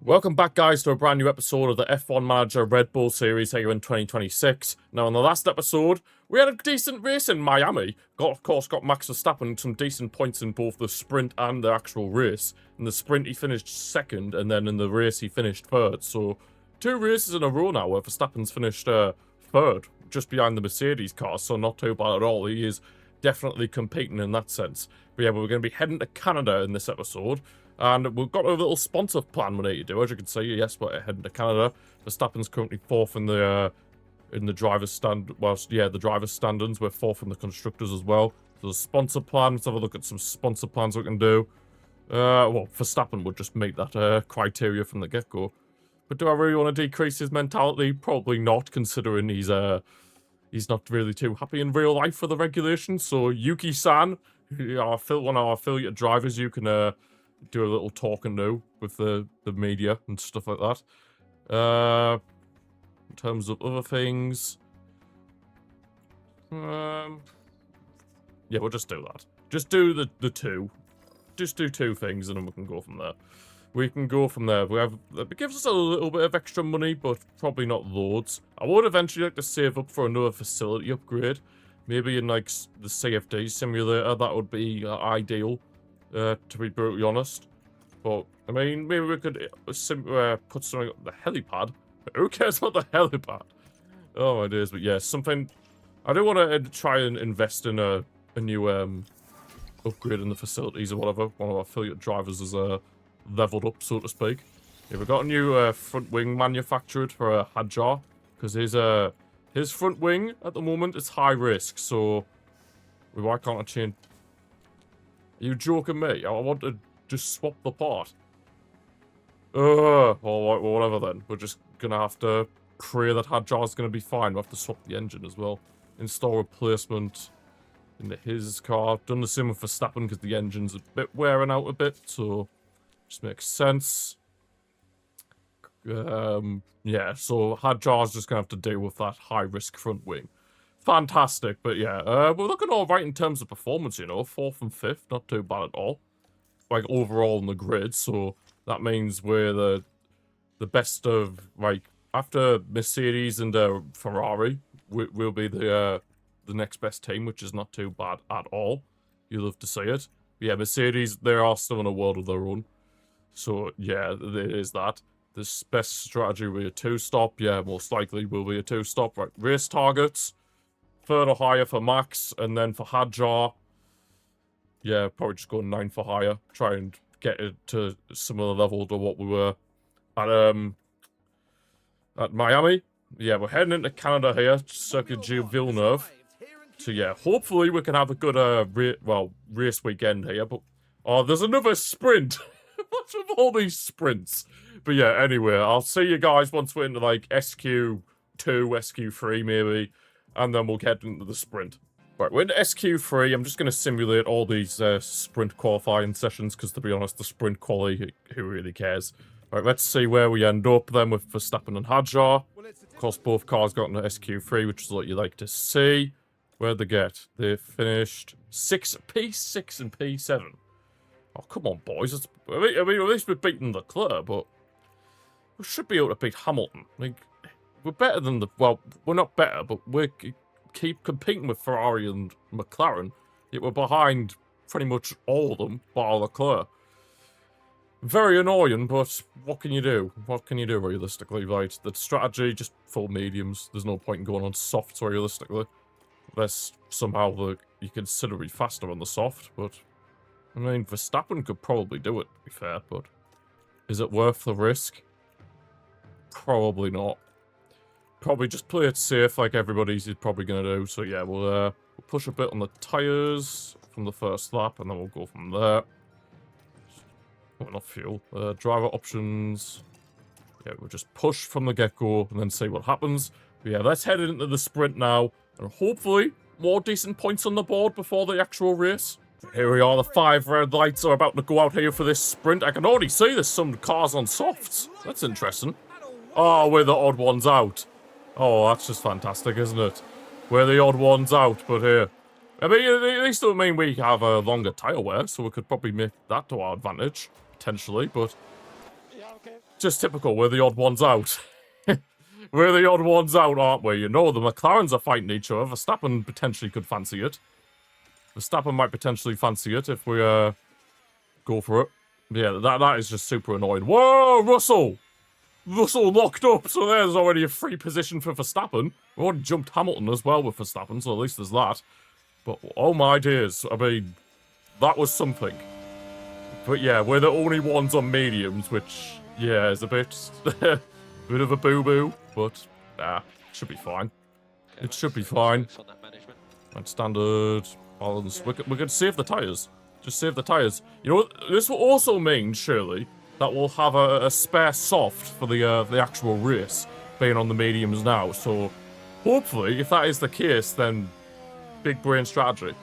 Welcome back, guys, to a brand new episode of the F1 Manager Red Bull Series here in 2026. Now, in the last episode, we had a decent race in Miami. Of course, got Max Verstappen some decent points in both the sprint and the actual race. In the sprint, he finished second, and then in the race, he finished third. So, 2 races in a row now where Verstappen's finished third, just behind the Mercedes car, so not too bad at all. He is definitely competing in that sense. But yeah, we're going to be heading to Canada in this episode. And we've got a little sponsor plan we need to do. As you can see, yes, we're heading to Canada. Verstappen's currently 4th in the driver's stand. Whilst, yeah, the driver's standings. We're 4th in the constructors as well. So the sponsor plan. Let's have a look at some sponsor plans we can do. Well, Verstappen would just meet that criteria from the get-go. But do I really want to decrease his mentality? Probably not, considering he's not really too happy in real life for the regulations. So Yuki-san, one of our affiliate drivers, you can do a little talk and do with the media and stuff like that. In terms of other things, yeah, we'll just do that. Just do the two. Just do 2 things and then we can go from there. It gives us a little bit of extra money, but probably not loads. I would eventually like to save up for another facility upgrade. Maybe in, like, the CFD simulator, that would be ideal. To be brutally honest. But, I mean, maybe we could put something on the helipad. Who cares about the helipad? Oh my days, but yeah, something... I do want to try and invest in a new upgrade in the facilities or whatever. One of our affiliate drivers is leveled up, so to speak. Yeah, we've got a new front wing manufactured for Hadjar, because his front wing at the moment is high risk, so why can't I change... Are you joking me? I want to just swap the part. Alright, well, whatever then. We're just gonna have to pray that Hadjar's gonna be fine. We'll have to swap the engine as well. Install replacement into his car. Done the same with Verstappen because the engine's a bit wearing out a bit, so just makes sense. Yeah, so Hadjar's just gonna have to deal with that high-risk front wing. Fantastic, but yeah, we're looking alright in terms of performance, you know, 4th and 5th, not too bad at all. Like, overall in the grid, so that means we're the best of, like, after Mercedes and Ferrari, we'll be the next best team, which is not too bad at all. You love to see it. But yeah, Mercedes, they are still in a world of their own. So, yeah, it is that. This best strategy will be a 2-stop, yeah, most likely will be a 2-stop. Right, race targets. 3rd or higher for Max, and then for Hadjar, yeah, probably just go 9 for higher. Try and get it to a similar level to what we were at Miami. Yeah, we're heading into Canada here, Circuit Gilles Villeneuve. So yeah, hopefully we can have a good race weekend here. But oh, there's another sprint. What's with all these sprints? But yeah, anyway, I'll see you guys once we're into like SQ2, SQ3 maybe. And then we'll get into the sprint. Right, we're into SQ3. I'm just going to simulate all these sprint qualifying sessions, because to be honest, the sprint quali, who really cares? Right, let's see where we end up then with Verstappen and Hadjar. Of course, both cars got into SQ3, which is what you like to see. Where'd they get? They finished P6 and P7. Oh, come on, boys. I mean, at least we're beating Leclerc, but we should be able to beat Hamilton. Like, we're better than well, we're not better, but we keep competing with Ferrari and McLaren, yet we're behind pretty much all of them, bar Leclerc. Very annoying, but what can you do? What can you do realistically, right? The strategy, just full mediums. There's no point in going on softs realistically. Unless somehow you considerably faster on the soft, but... I mean, Verstappen could probably do it, to be fair, but... Is it worth the risk? Probably not. Probably just play it safe like everybody's probably going to do. So yeah, we'll push a bit on the tyres from the first lap, and then we'll go from there. Oh, not fuel. Driver options. Yeah, we'll just push from the get-go and then see what happens. But yeah, let's head into the sprint now. And hopefully, more decent points on the board before the actual race. Here we are, the 5 red lights are about to go out here for this sprint. I can already see there's some cars on softs. That's interesting. Oh, we're the odd ones out. Oh, that's just fantastic, isn't it? We're the odd ones out, but here. I mean, at least it would mean we have a longer tyre wear, so we could probably make that to our advantage, potentially, but... Yeah, okay. Just typical, we're the odd ones out. We're the odd ones out, aren't we? You know, the McLarens are fighting each other. Verstappen potentially could fancy it. Verstappen might potentially fancy it if we go for it. Yeah, that is just super annoying. Whoa, Russell! Russell locked up, so there's already a free position for Verstappen. We already jumped Hamilton as well with Verstappen, so at least there's that. But, oh my days, I mean, that was something. But yeah, we're the only ones on mediums, which, yeah, is a bit, bit of a boo-boo, but, should be fine. It should be fine. And standard balance. We could save the tyres. Just save the tyres. You know what? This will also mean, surely, that we'll have a spare soft for the actual race, being on the mediums now. So, hopefully, if that is the case, then big brain strategy.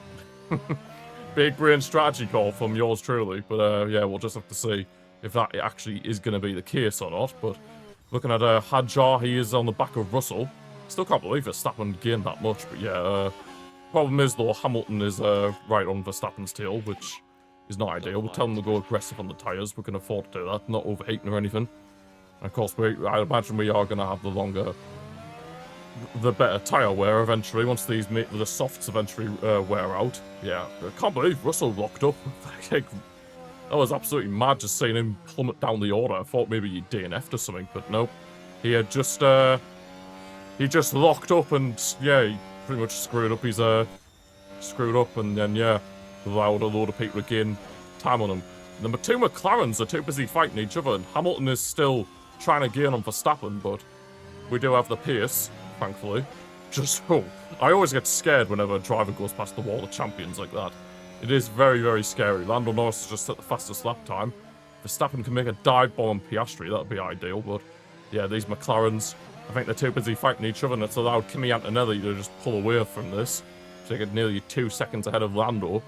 Big brain strategy call from yours truly. But yeah, we'll just have to see if that actually is going to be the case or not. But looking at Hadjar, he is on the back of Russell. Still can't believe Verstappen gained that much. But yeah, problem is though, Hamilton is right on Verstappen's tail, which is not ideal. We'll tell them to go aggressive on the tyres. We can afford to do that, not overheating or anything. And of course, I imagine we are going to have the better tyre wear eventually, once the softs eventually wear out. Yeah, I can't believe Russell locked up. That was absolutely mad just seeing him plummet down the order. I thought maybe he'd DNF'd or something, but nope. He had just, he just locked up and, yeah, he pretty much screwed up. He's, screwed up and then, yeah, allowed a load of people to gain time on him. Number two McLarens are too busy fighting each other, and Hamilton is still trying to gain on Verstappen, but we do have the pace, thankfully. Just, I always get scared whenever a driver goes past the wall of champions like that. It is very, very scary. Lando Norris has just set the fastest lap time. Verstappen can make a dive bomb on Piastri, that would be ideal, but yeah, these McLarens, I think they're too busy fighting each other, and it's allowed Kimi Antonelli to just pull away from this, taking nearly 2 seconds ahead of Lando,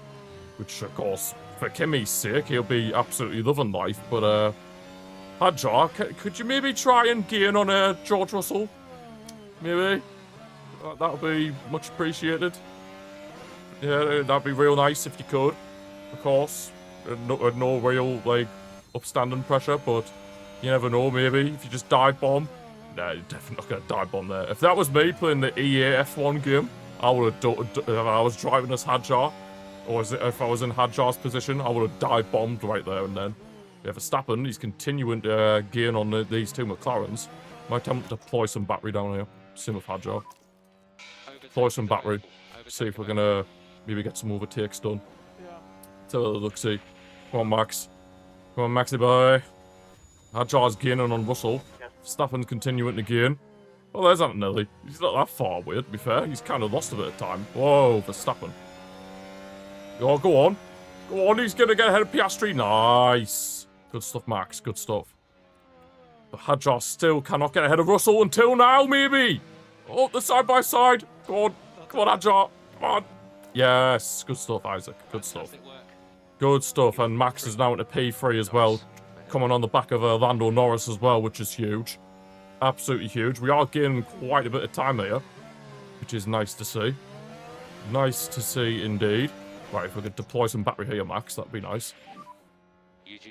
which, of course, for Kimi's sake, he'll be absolutely loving life, but, Hadjar, could you maybe try and gain on George Russell? Maybe? That would be much appreciated. Yeah, that'd be real nice if you could, of course. No real, like, upstanding pressure, but you never know, maybe, if you just dive bomb. Nah, you're definitely not going to dive bomb there. If that was me playing the EA F1 game, I would have, if I was driving as Hadjar, or if I was in Hadjar's position, I would have dive bombed right there and then. Yeah, Verstappen, he's continuing to gain on these two McLarens. Might attempt to deploy some battery down here. Same with Hadjar. Deploy some battery. See if we're going to maybe get some overtakes done. Let's have a look, see. Come on, Max. Come on, Maxi boy. Hadjar's gaining on Russell. Verstappen's continuing to gain. Oh, there's Antonelli. He's not that far away, to be fair. He's kind of lost a bit of time. Whoa, Verstappen. Oh, go on. Go on, he's going to get ahead of Piastri. Nice. Good stuff, Max. Good stuff. But Hadjar still cannot get ahead of Russell until now, maybe. Oh, the side-by-side. Go on. Come on, Hadjar. Come on. Yes. Good stuff, Isaac. Good stuff. Good stuff. And Max is now into P3 as well. Coming on the back of Lando Norris as well, which is huge. Absolutely huge. We are gaining quite a bit of time here, which is nice to see. Nice to see indeed. Right, if we could deploy some battery here, Max, that'd be nice.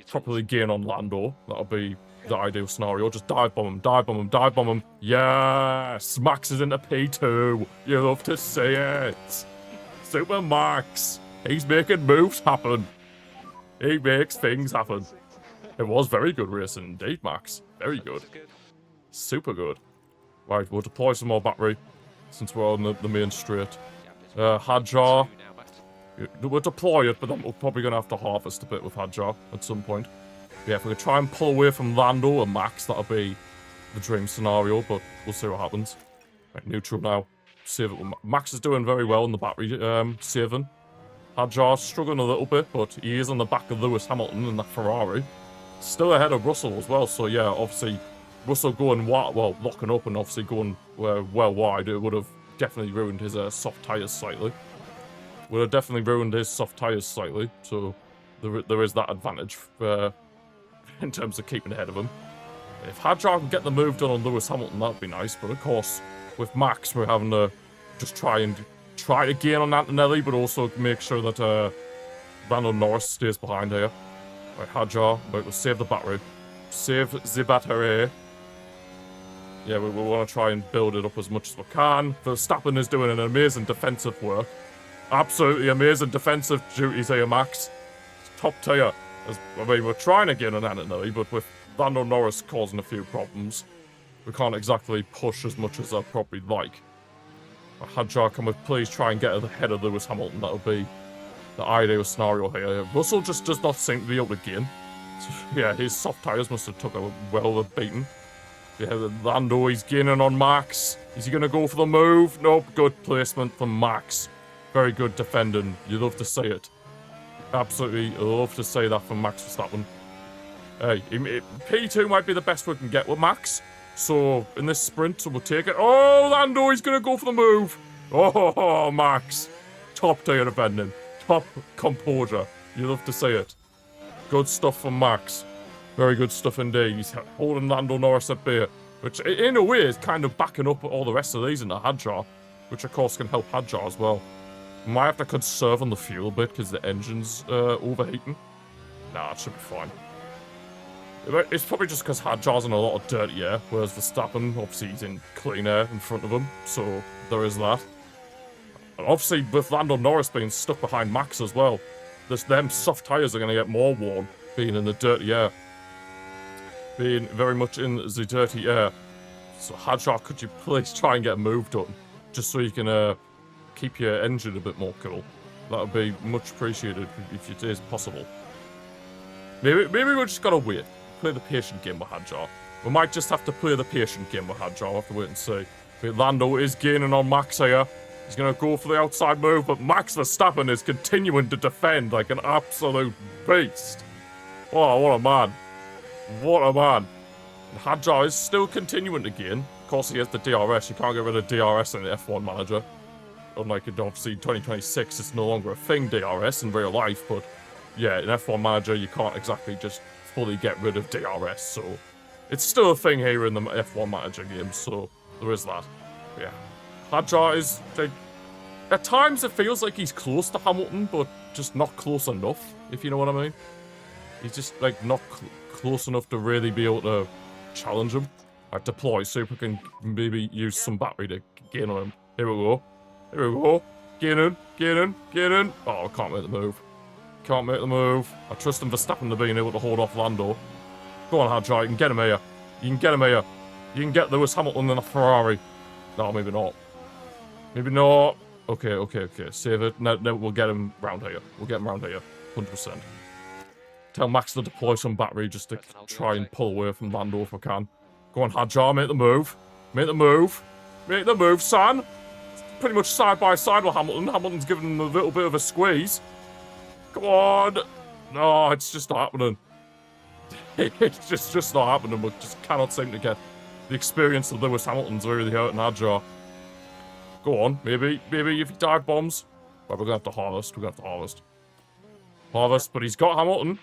Properly gain on Lando. That'll be the ideal scenario. Just dive bomb him, dive bomb him, dive bomb him. Yes! Max is into P2. You love to see it. Super Max. He's making moves happen. He makes things happen. It was very good racing indeed, Max. Very good. Super good. Right, we'll deploy some more battery since we're on the main straight. Hadjar. We'll deploy it, but then we're probably going to have to harvest a bit with Hadjar at some point. Yeah, if we could try and pull away from Lando and Max, that'll be the dream scenario, but we'll see what happens. Right, neutral now. Save it. Max is doing very well in the battery saving. Hadjar's struggling a little bit, but he is on the back of Lewis Hamilton in that Ferrari. Still ahead of Russell as well, so yeah, obviously Russell going locking up and obviously going well wide, it would have definitely ruined his soft tyres slightly. Would have definitely ruined his soft tyres slightly, so there is that advantage in terms of keeping ahead of him. If Hadjar can get the move done on Lewis Hamilton, that'd be nice, but of course, with Max, we're having to just try to gain on Antonelli, but also make sure that Lando Norris stays behind here. Right, Hadjar, right, we'll save the battery. Save the battery. Yeah, we want to try and build it up as much as we can. Verstappen is doing an amazing defensive work. Absolutely amazing defensive duties here, Max. Top tier. I mean, we're trying again on Antonelli, but with Lando Norris causing a few problems, we can't exactly push as much as I'd probably like. Hadjar, can we please try and get ahead of Lewis Hamilton? That would be the ideal scenario here. Russell just does not seem to be able to gain. So, yeah, his soft tyres must have took a well of a beating. Yeah, Lando, he's gaining on Max. Is he going to go for the move? Nope, good placement from Max. Very good defending. You love to see it. Absolutely love to see that from Max Verstappen. Hey, P2 might be the best we can get with Max. So, in this sprint, we'll take it. Oh, Lando, he's going to go for the move. Oh, Max. Top tier defending. Top composure. You love to see it. Good stuff from Max. Very good stuff indeed. He's holding Lando Norris at bay, which in a way is kind of backing up all the rest of these into Hadjar, which of course can help Hadjar as well. Might have to conserve on the fuel a bit because the engine's overheating. Nah, it should be fine. It's probably just because Hadjar's in a lot of dirty air, whereas Verstappen, obviously, he's in clean air in front of him, so there is that. And obviously, with Lando Norris being stuck behind Max as well, them soft tyres are going to get more worn being in the dirty air. Being very much in the dirty air. So Hadjar, could you please try and get a move done? Just so you can keep your engine a bit more cool. That would be much appreciated if it is possible. Maybe we've just got to wait. Play the patient game with Hadjar. We might just have to play the patient game with Hadjar. We'll have to wait and see. But Lando is gaining on Max here. He's going to go for the outside move, but Max Verstappen is continuing to defend like an absolute beast. Oh, what a man. What a man. And Hadjar is still continuing to gain. Of course, he has the DRS. You can't get rid of DRS in the F1 Manager. Unlike, obviously, 2026, it's no longer a thing, DRS, in real life. But, yeah, in F1 Manager, you can't exactly just fully get rid of DRS. So, it's still a thing here in the F1 Manager game. So, there is that. Yeah. Hadjar is, like, at times it feels like he's close to Hamilton, but just not close enough, if you know what I mean. He's just, like, not close enough to really be able to challenge him. I deploy, see if we can maybe use some battery to gain on him. Here we go. Here we go. Gain in, gain in, gain in. Oh, I can't make the move. Can't make the move. I trust him Verstappen to being able to hold off Lando. Go on, Hadjar, you can get him here. You can get him here. You can get Lewis Hamilton in a Ferrari. No, maybe not. Maybe not. Okay. Save it. No, we'll get him round here. We'll get him round here. 100%. Tell Max to deploy some battery just to try and pull away from Lando if I can. Go on, Hadjar, make the move. Make the move. Make the move, son. Pretty much side by side with Hamilton. Hamilton's giving him a little bit of a squeeze. Come on. No, it's just not happening. It's just not happening. We just cannot seem to get the experience of Lewis Hamilton's really hurting Hadjar. Go on, maybe if he dive bombs. Well, we're going to have to harvest. We're going to have to harvest. Harvest, but he's got Hamilton.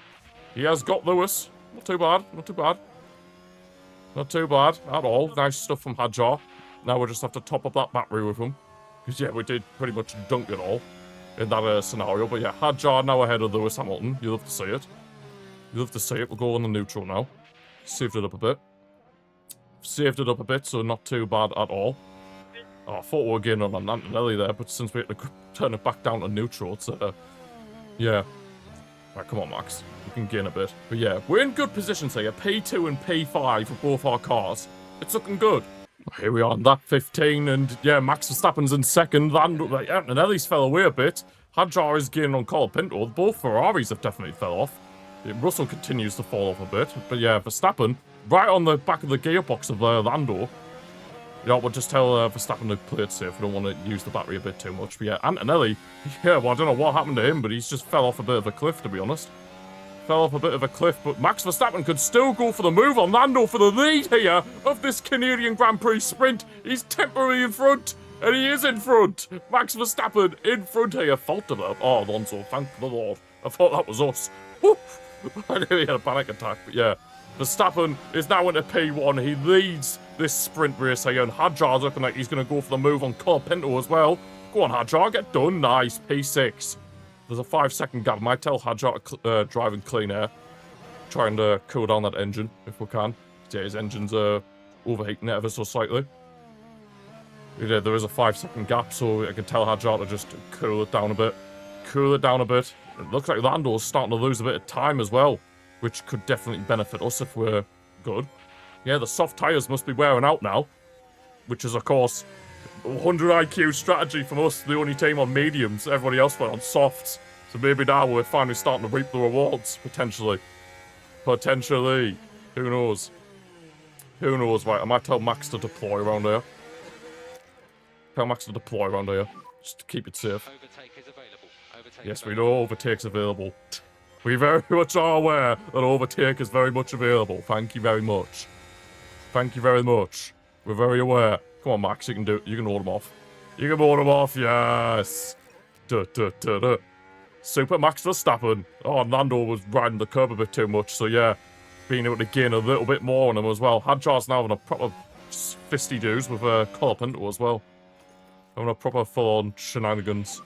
He has got Lewis. Not too bad. Not too bad. Not too bad at all. Nice stuff from Hadjar. Now we'll just have to top up that battery with him. Because, yeah, we did pretty much dunk it all in that scenario. But, yeah, Hadjar now ahead of Lewis Hamilton. You love to see it. You love to see it. We'll go on the neutral now. Saved it up a bit. Saved it up a bit, so not too bad at all. Oh, I thought we were getting on Antonelli there, but since we had to turn it back down to neutral, it's, yeah. Right, come on, Max. You can gain a bit. But yeah, we're in good positions here. P2 and P5 for both our cars. It's looking good. Here we are on lap 15, and yeah, Max Verstappen's in second. Antonelli's fell away a bit. Hadjar is gaining on Colapinto. Both Ferraris have definitely fell off. Russell continues to fall off a bit. But yeah, Verstappen, right on the back of the gearbox of Lando. You know, we'll just tell Verstappen to play it safe. We don't want to use the battery a bit too much. But yeah, Antonelli, yeah, well, I don't know what happened to him, but he's just fell off a bit of a cliff, to be honest. Fell off a bit of a cliff, but Max Verstappen could still go for the move on Lando for the lead here of this Canadian Grand Prix sprint. He's temporarily in front, and he is in front. Max Verstappen in front here. Fault developed. Oh, Alonso, thank the Lord. I thought that was us. Woo! I nearly had a panic attack, but yeah. Verstappen is now into P1. He leads this sprint race here, and Hadjar's looking like he's going to go for the move on Colapinto as well. Go on, Hadjar, get done. Nice, P6. There's a 5-second gap. I might tell Hadjar to drive in clean air. trying to cool down that engine if we can. Yeah, his engine's overheating ever so slightly. Yeah, there is a 5-second gap, so I can tell Hadjar to just cool it down a bit. Cool it down a bit. It looks like Lando's starting to lose a bit of time as well, which could definitely benefit us if we're good. Yeah, the soft tyres must be wearing out now, which is, of course, 100 IQ strategy from us, the only team on mediums. Everybody else went on softs. So maybe now we're finally starting to reap the rewards, potentially. Potentially. Who knows? Who knows? Right, I might tell Max to deploy around here. Tell Max to deploy around here, just to keep it safe. Yes, we know overtake's available. We very much are aware that overtake is very much available. Thank you very much. Thank you very much. We're very aware. Come on, Max, you can do it. You can hold him off. You can hold him off, yes. Duh, duh, duh, duh. Super Max Verstappen. Oh, Lando was riding the curb a bit too much, so yeah, being able to gain a little bit more on him as well. Hadjar's now having a proper fisty doos with Cole Pinto as well. Having a proper full-on shenanigans.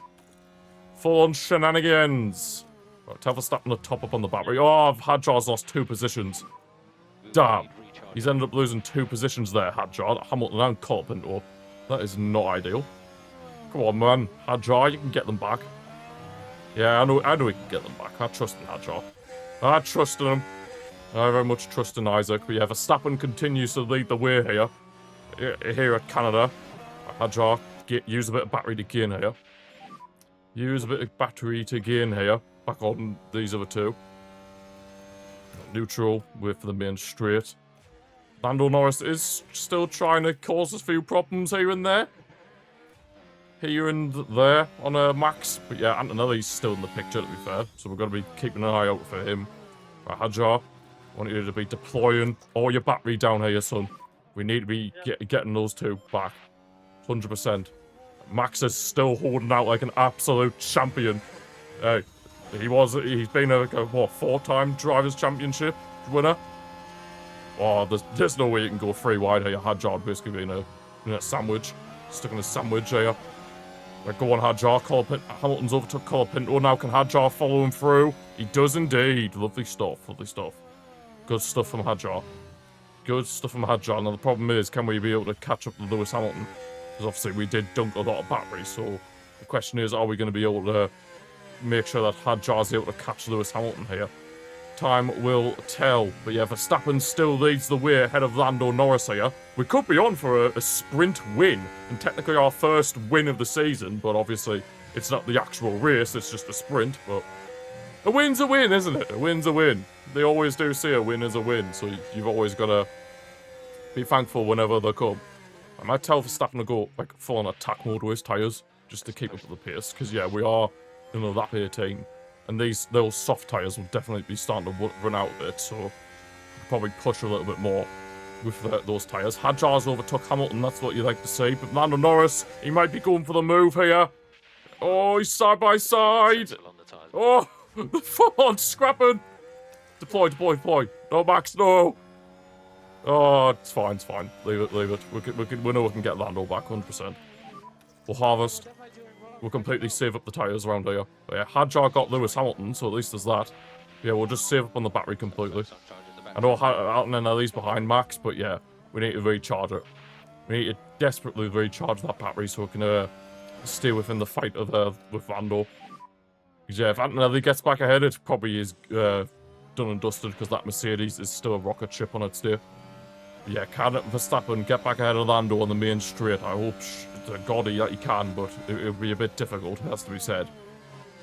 Full-on shenanigans. Right, tell Verstappen to top up on the battery. Oh, Hadjar's lost 2 positions. Damn. He's ended up losing 2 positions there, Hadjar. Hamilton and Cole Pinto. That is not ideal. Come on, man. Hadjar, you can get them back. Yeah, I know we can get them back. I trust in Hadjar. I trust in him. I very much trust in Isaac. But yeah, Verstappen continues to lead the way here at Canada. Hadjar, use a bit of battery to gain here. Use a bit of battery to gain here. Back on these other 2. Neutral, wait for the main straight. Lando Norris is still trying to cause us a few problems here and there. Here and there on Max. But yeah, Antonelli's still in the picture, to be fair. So we're going to be keeping an eye out for him. Right, Hadjar, I want you to be deploying all your battery down here, son. We need to be getting those 2 back. 100%. Max is still holding out like an absolute champion. Hey, he's been a what, 4-time Drivers' Championship winner? Oh, there's no way you can go 3 wide here. Hadjar basically being in a sandwich. Stuck in a sandwich here. Right, go on, Hadjar. Hamilton's overtook Cole Pinto. Now can Hadjar follow him through? He does indeed. Lovely stuff, lovely stuff. Good stuff from Hadjar. Good stuff from Hadjar. Now the problem is, can we be able to catch up to Lewis Hamilton? Because obviously we did dunk a lot of battery, so the question is, are we going to be able to make sure that Hadjar's able to catch Lewis Hamilton here? Time will tell. But yeah, Verstappen still leads the way ahead of Lando Norris here. We could be on for a sprint win, and technically our first win of the season, but obviously it's not the actual race, it's just a sprint, but a win's a win, isn't it? A win's a win. They always do say a win is a win, so you've always got to be thankful whenever they come. I might tell Verstappen to go like full on attack mode with his tyres, just to keep up with the pace, because yeah, we are in a lap 18. And those soft tyres will definitely be starting to run out a bit, so we'll probably push a little bit more with those tyres. Hadjar's overtook Hamilton, that's what you like to see. But Lando Norris, he might be going for the move here. Oh, he's side by side. Oh, full on scrapping. Deploy. No, Max, no. Oh, it's fine. Leave it. We know we can get Lando back 100%. We'll harvest. We'll completely save up the tyres around here. But yeah, Hadjar got Lewis Hamilton, so at least there's that. Yeah, we'll just save up on the battery completely. I know Antonelli's behind Max, but yeah, we need to recharge it. We need to desperately recharge that battery so we can stay within the fight with Lando. Because yeah, if Antonelli gets back ahead, it probably is done and dusted, because that Mercedes is still a rocket ship on its day. But yeah, can Verstappen get back ahead of Lando on the main straight? I hope to God that he can, but it'll be a bit difficult, it has to be said.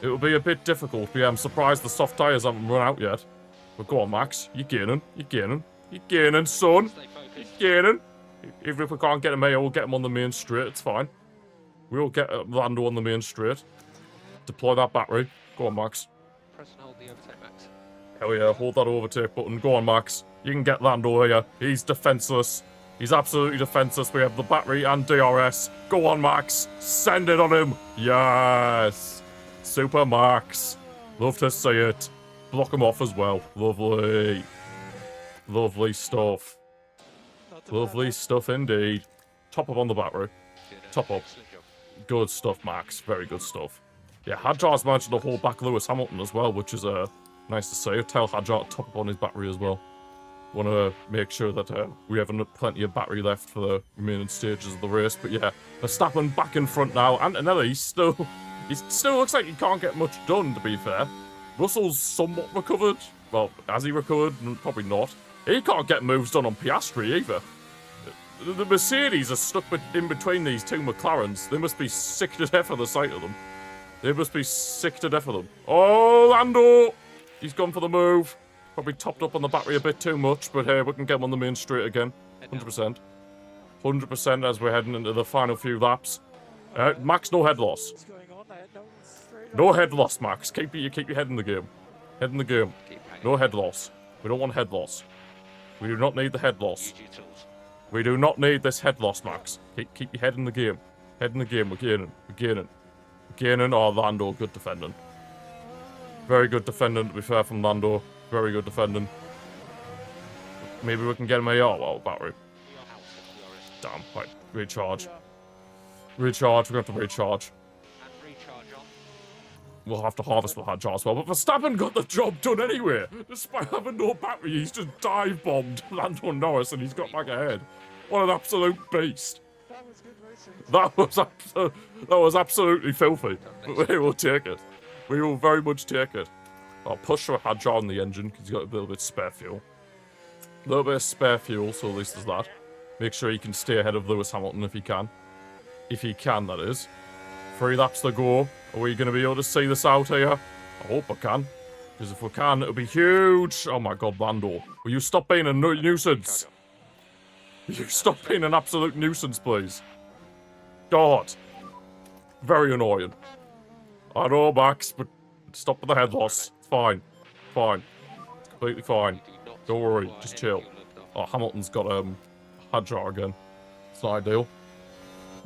It will be a bit difficult, but yeah, I'm surprised the soft tyres haven't run out yet. But go on, Max. You're gaining, son. You're gaining. Even if we can't get him here, we'll get him on the main straight. It's fine. We'll get Lando on the main straight. Deploy that battery. Go on, Max. Press and hold the overtake, Max. Hell yeah, hold that overtake button. Go on, Max. You can get Lando here. He's defenseless. He's absolutely defenseless. We have the battery and DRS. Go on, Max. Send it on him. Yes. Super Max. Love to see it. Block him off as well. Lovely. Lovely stuff. Lovely stuff indeed. Top up on the battery. Top up. Good stuff, Max. Very good stuff. Yeah, Hadjar's managed to hold back Lewis Hamilton as well, which is Nice to see. Tell Hadjar to top up on his battery as well. Want to make sure that we have plenty of battery left for the remaining stages of the race. But yeah, Verstappen back in front now. Antonelli still looks like he can't get much done, to be fair. Russell's somewhat recovered. Well, has he recovered? Probably not. He can't get moves done on Piastri either. The Mercedes are stuck in between these two McLarens. They must be sick to death of the sight of them. They must be sick to death of them. Oh, Lando! He's gone for the move. Probably topped up on the battery a bit too much, but hey, we can get him on the main straight again. 100%. 100% as we're heading into the final few laps. Max, no head loss. No head loss, Max. Keep your head in the game. Head in the game. No head loss. We don't want head loss. We do not need the head loss. We do not need this head loss, Max. Keep your head in the game. Head in the game. We're gaining. We're gaining. We're gaining. Oh, Lando, good defending. Very good defending, to be fair, from Lando. Very good defending. Maybe we can get him a battery. Damn, right. Recharge. Recharge. We're going to have to recharge. We'll have to harvest with Hadjar as well. But Verstappen got the job done anyway. Despite having no battery, he's just dive-bombed Lando Norris and he's got back ahead. What an absolute beast. That was absolutely filthy. But we will take it. We will very much take it. I'll push for Hadjar on the engine because he's got a little bit of spare fuel. A little bit of spare fuel, so at least there's that. Make sure he can stay ahead of Lewis Hamilton if he can. If he can, that is. 3 laps to go. Are we going to be able to see this out here? I hope I can. Because if we can, it'll be huge. Oh my god, Lando. Will you stop being a nuisance? Will you stop being an absolute nuisance, please? God. Very annoying. I know, Max, but stop with the head loss. It's fine. Fine. It's completely fine. Don't worry. Just chill. Oh, Hamilton's got Hadjar again. It's not ideal.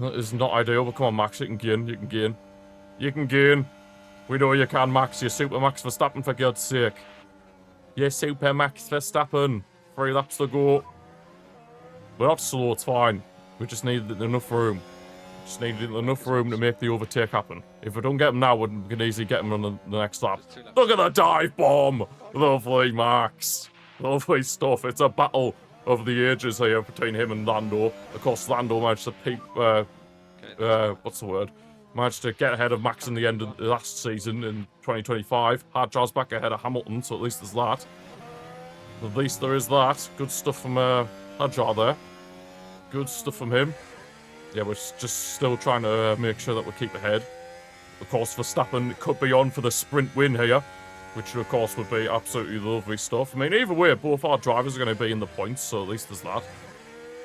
That is not ideal, but come on, Max. You can gain. You can gain. You can gain. We know you can, Max. You're Super Max Verstappen, for God's sake. You're Super Max Verstappen. 3 laps to go. We're not slow, it's fine. We just need enough room. Just need enough room to make the overtake happen. If we don't get him now, we can easily get him on the next lap. Look at the dive bomb! Lovely, Max. Lovely stuff. It's a battle of the ages here between him and Lando. Of course, Lando managed to peep, what's the word? Managed to get ahead of Max in the end of the last season in 2025. Hadjar's back ahead of Hamilton, so at least there's that. At least there is that. Good stuff from Hadjar there. Good stuff from him. Yeah, we're just still trying to make sure that we keep ahead. Of course, Verstappen could be on for the sprint win here, which of course would be absolutely lovely stuff. I mean, either way, both our drivers are going to be in the points, so at least there's that.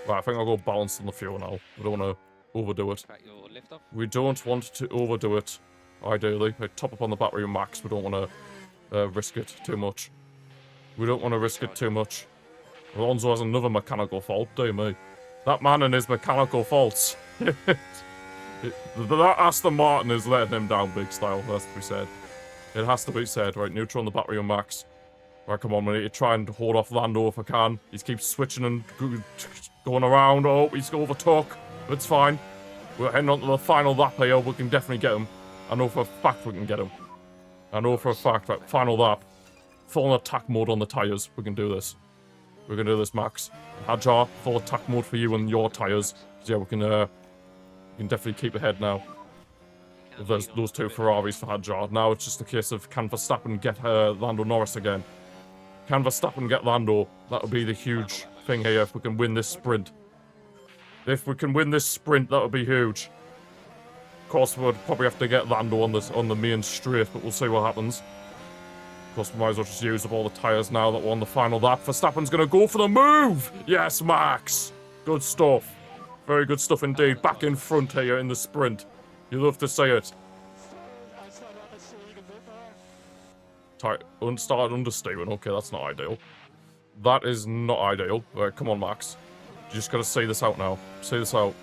Right, I think I'll go balanced on the fuel now. We don't want to overdo it. We don't want to overdo it, ideally. We top up on the battery and max. We don't want to risk it too much. We don't want to risk it too much. Alonso has another mechanical fault, dear me. That man and his mechanical faults. That Aston Martin is letting him down big style, has to be said. It has to be said. Right, neutral on the battery and max. Right, come on, we need to try and hold off Lando if I can. He keeps switching and going around. Oh, he's overtook. It's fine. We're heading on to the final lap here. We can definitely get him. I know for a fact we can get him. I know for a fact. Right, final lap. Full attack mode on the tyres. We can do this. We can do this, Max. Hadjar, full attack mode for you and your tyres. So yeah, we can definitely keep ahead now. If there's those 2 Ferraris for Hadjar. Now it's just a case of can Verstappen get Lando Norris again? Can Verstappen get Lando? That'll be the huge thing here if we can win this sprint. If we can win this sprint, that'll be huge. Of course, we'd probably have to get Lando on the main straight, but we'll see what happens. Of course, we might as well just use up all the tyres now that we're on the final lap. Verstappen's going to go for the move! Yes, Max! Good stuff. Very good stuff indeed. Back in front here in the sprint. You love to see it. Started understeering. Okay, that's not ideal. That is not ideal. Right, come on, Max. You just got to see this out now. See this out.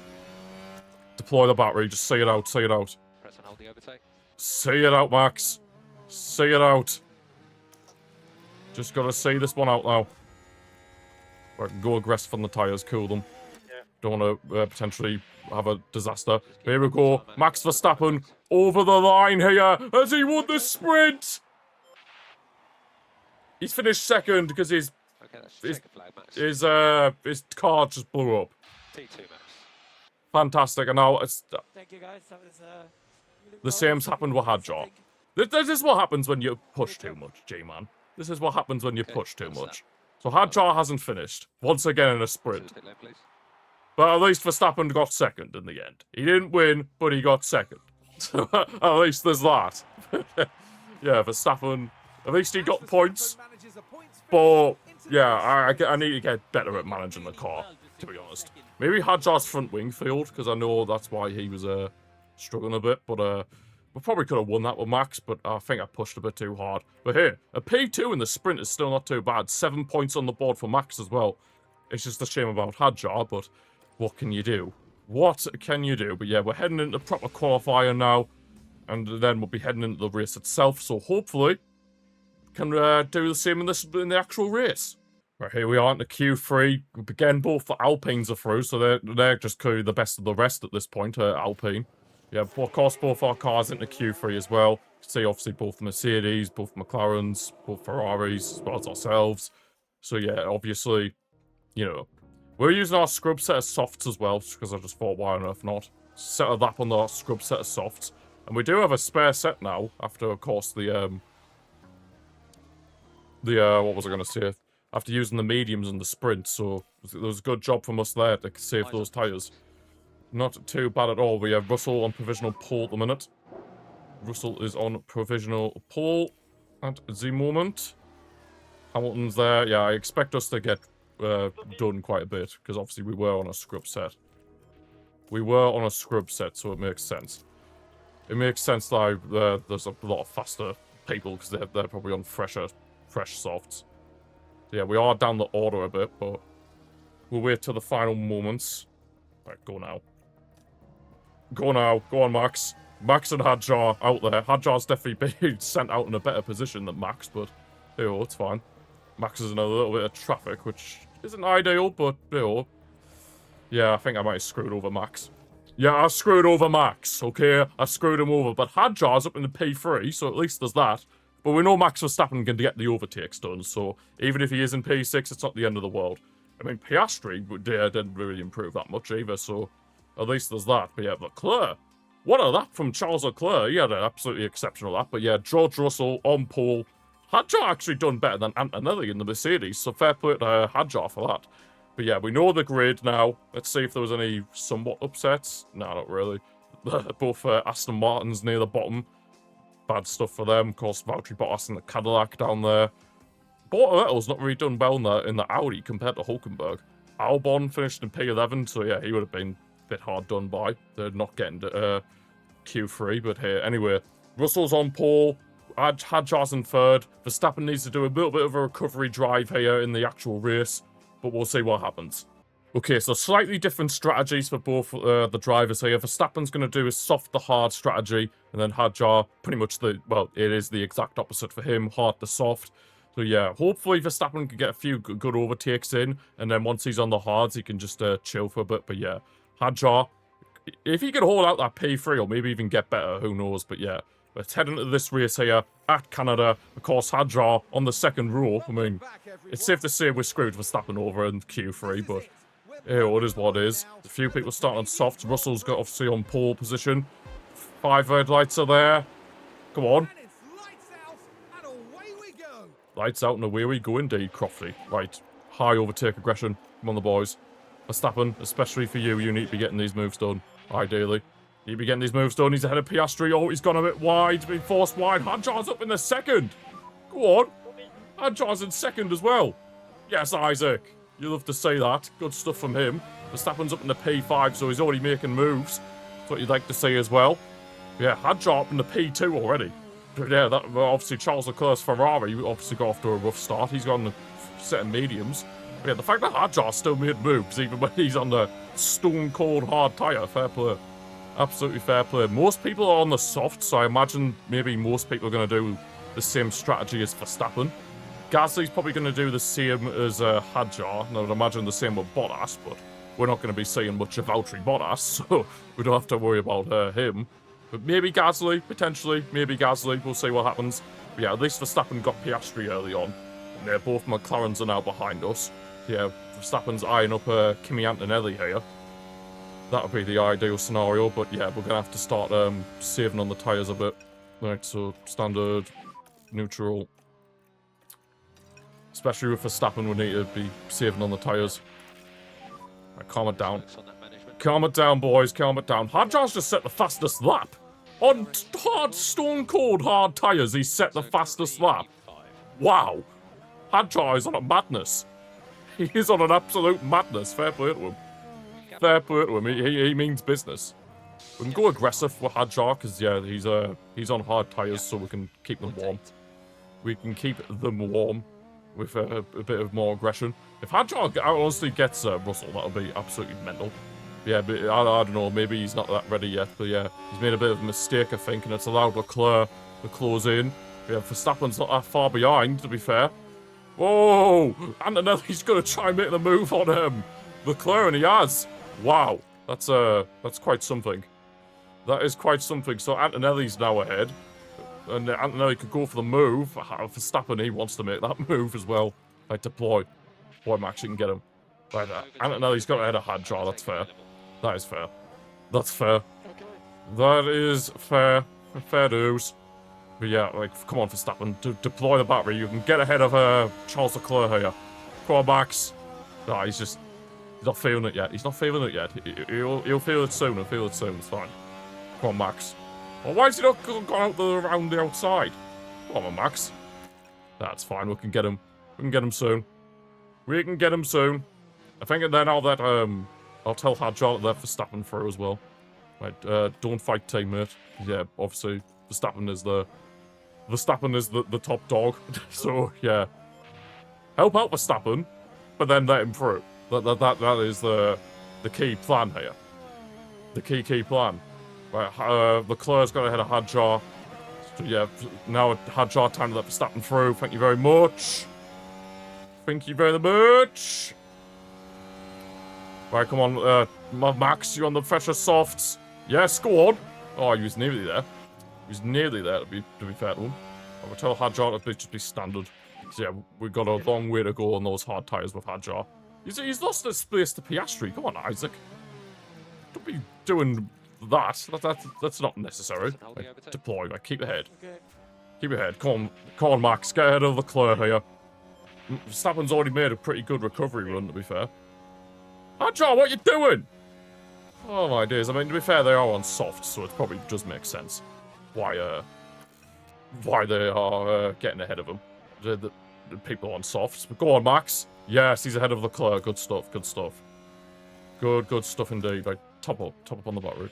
Deploy the battery. Just see it out. See it out. Press and hold the overtake. See it out, Max. See it out. Just got to see this one out now. Right, go aggressive on the tyres. Cool them. Yeah. Don't want to potentially have a disaster. Here we go. Max Verstappen over the line here as he won the sprint. He's finished second because his Okay, that's His- checker flag, Max. his car just blew up. T2, Max. Fantastic. And now it's Thank you guys. That was the same's happened with Hadjar. This is what happens when you push too much, G-Man. This is what happens when you Okay, push too what's much. So Hadjar hasn't finished once again in a sprint. Pit lane, please. But at least Verstappen got second in the end. He didn't win, but he got second. So at least there's that. Yeah, Verstappen, at least he got points. But yeah, I need to get better at managing the car, to be honest. Maybe Hadjar's front wing failed, because I know that's why he was struggling a bit. But we probably could have won that with Max, but I think I pushed a bit too hard. But here, a P2 in the sprint is still not too bad. 7 points on the board for Max as well. It's just a shame about Hadjar, but what can you do? What can you do? But yeah, we're heading into proper qualifier now, and then we'll be heading into the race itself. So hopefully, can do the same in the actual race. Right, here we are in the Q3. Again, both the Alpines are through, so they're just clearly the best of the rest at this point. Alpine, yeah, of course, both our cars into Q3 as well. You can see obviously both the Mercedes, both McLarens, both Ferraris, as well as ourselves. So yeah, obviously, you know, we're using our scrub set of softs as well, because I just thought, why on earth not? Set a lap on our scrub set of softs. And we do have a spare set now, after, of course, what was I going to say? After using the mediums and the sprints, so it was a good job from us there to save those tyres. Not too bad at all. We have Russell on provisional pole at the minute. Russell is on provisional pole at the moment. Hamilton's there. Yeah, I expect us to get done quite a bit, because obviously we were on a scrub set. We were on a scrub set, so it makes sense. It makes sense that there's a lot of faster people, because they're probably on fresh softs. So yeah, we are down the order a bit, but we'll wait till the final moments. Right, go now. Go now. Go on, Max. Max and Hadjar out there. Hadjar's definitely been sent out in a better position than Max, but it's fine. Max is in a little bit of traffic, which isn't ideal, but yeah, I think I might have screwed over Max. Yeah, I screwed over Max, okay? I screwed him over, but Hadjar's up in the P3, so at least there's that. But we know Max Verstappen can get the overtakes done, so even if he is in P6, it's not the end of the world. I mean, Piastri didn't really improve that much either, so at least there's that. But yeah, Leclerc, what a lap from Charles Leclerc. He had an absolutely exceptional lap. But yeah, George Russell on pole. Hadjar actually done better than Antonelli in the Mercedes, so fair play to Hadjar for that. But yeah, we know the grid now. Let's see if there was any somewhat upsets. No, not really. Both Aston Martins near the bottom. Bad stuff for them. Of course, Valtteri Bottas and the Cadillac down there. Vettel's not really done well in the Audi compared to Hulkenberg. Albon finished in P11, so yeah, he would have been a bit hard done by. They're not getting to Q3, but here, anyway. Russell's on pole. Hadjar's in third. Verstappen needs to do a little bit of a recovery drive here in the actual race, but we'll see what happens. Okay, so slightly different strategies for both the drivers here. Verstappen's going to do his soft to hard strategy, and then Hadjar, pretty much it is the exact opposite for him, hard to soft. So yeah, hopefully Verstappen can get a few good overtakes in, and then once he's on the hards, he can just chill for a bit. But yeah, Hadjar, if he can hold out that P3 or maybe even get better, who knows. But yeah, let's head into this race here at Canada. Of course, Hadjar on the second row. I mean, it's safe to say we're screwed Verstappen over in Q3, but it is what it is. A few people starting on softs. Russell's got obviously on pole position. 5 red lights are there. Come on. Lights out and away we go indeed, Crofty. Right, high overtake aggression. Come on, the boys. Verstappen, especially for you, you need to be getting these moves done, ideally. You need to be getting these moves done. He's ahead of Piastri. Oh, he's gone a bit wide. He's been forced wide. Hadjar's up in the second. Go on. Hadjar's in second as well. Yes, Isaac. You love to say that. Good stuff from him. Verstappen's up in the P5, so he's already making moves. That's what you'd like to see as well. Yeah, Hadjar up in the P2 already. Yeah, that obviously Charles Leclerc's Ferrari obviously got off to a rough start. He's got on the set of mediums. But yeah, the fact that Hadjar still made moves, even when he's on the stone-cold hard tyre, fair play. Absolutely fair play. Most people are on the soft, so I imagine maybe most people are going to do the same strategy as Verstappen. Gasly's probably going to do the same as Hadjar, and I would imagine the same with Bottas, but we're not going to be seeing much of Valtteri Bottas, so we don't have to worry about him. But maybe Gasly, potentially. Maybe Gasly. We'll see what happens. But yeah, at least Verstappen got Piastri early on. Yeah, both McLarens are now behind us. Yeah, Verstappen's eyeing up Kimi Antonelli here. That would be the ideal scenario, but yeah, we're gonna have to start saving on the tyres a bit. Right, so standard, neutral. Especially with Verstappen, we need to be saving on the tyres. Right, calm it down. Calm it down, boys, calm it down. Hadjar's just set the fastest lap. On hard, stone cold hard tyres, he set the fastest lap. Wow. Hadjar is on a madness. He is on an absolute madness. Fair play to him. Fair play to him. He means business. We can go aggressive with Hadjar because yeah, he's on hard tyres, so we can keep them warm. We can keep them warm with a bit of more aggression. If Hadjar honestly gets Russell, that'll be absolutely mental. Yeah, but I don't know. Maybe he's not that ready yet. But yeah, he's made a bit of a mistake, I think, and it's allowed Leclerc to close in. Yeah, Verstappen's not that far behind, to be fair. Whoa! Antonelli's gonna try and make the move on Leclerc, and he has. Wow, that's quite something. That is quite something. So Antonelli's now ahead, and Antonelli could go for the move. Verstappen, he wants to make that move as well. Like deploy. Boy, Max, you can get him. Right, Antonelli's got ahead of Hadjar. That's fair. That is fair. That's fair. That is fair. Fair dues. But yeah, like, come on, Verstappen. Deploy the battery. You can get ahead of Charles Leclerc here. Come on, Max. No, he's not feeling it yet. He's not feeling it yet. He'll feel it soon. He'll feel it soon. It's fine. Come on, Max. Well, why has he not gone out around the outside? Come on, Max. That's fine. We can get him. We can get him soon. We can get him soon. I think then I'll tell Hadjar that Verstappen through as well. Right, don't fight, teammate. Yeah, obviously Verstappen is the top dog. So yeah, help out Verstappen, but then let him through. That is the key plan here. The key plan. Right, Leclerc's got ahead of Hadjar. So yeah, now Hadjar time to let Verstappen through. Thank you very much. Thank you very much. Right, come on, Max, you're on the fresher softs. Yes, go on. Oh, he was nearly there. He was nearly there, to be fair to him. I would tell Hadjar to just be standard. So yeah, we've got a long way to go on those hard tyres with Hadjar. He's lost his space to Piastri. Come on, Isaac. Don't be doing that. That's not necessary. Like, deploy, like, keep ahead. Keep ahead. Come on, Max. Get ahead of Leclerc here. Verstappen's already made a pretty good recovery run, to be fair. Hadjar, what you doing? Oh my days. I mean, to be fair, they are on soft, so it probably does make sense why they are getting ahead of them. The people on softs. But go on, Max. Yes, he's ahead of Leclerc. Good stuff. Good stuff. Good stuff indeed. Like, top up on the battery.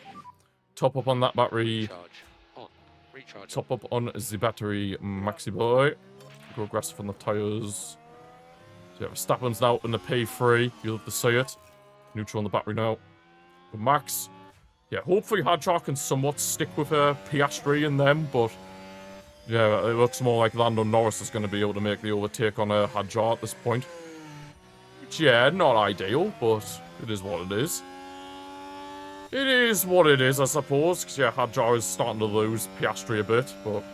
Top up on that battery. Recharge. Top up on the battery, Maxi boy. Go aggressive on the tyres. So yeah, Verstappen's now in the P3. You'll have to see it. Neutral on the battery now. But Max, yeah, hopefully Hadjar can somewhat stick with Piastri in them, but yeah, it looks more like Lando Norris is going to be able to make the overtake on Hadjar at this point. Which, yeah, not ideal, but it is what it is. It is what it is, I suppose, because yeah, Hadjar is starting to lose Piastri a bit, but...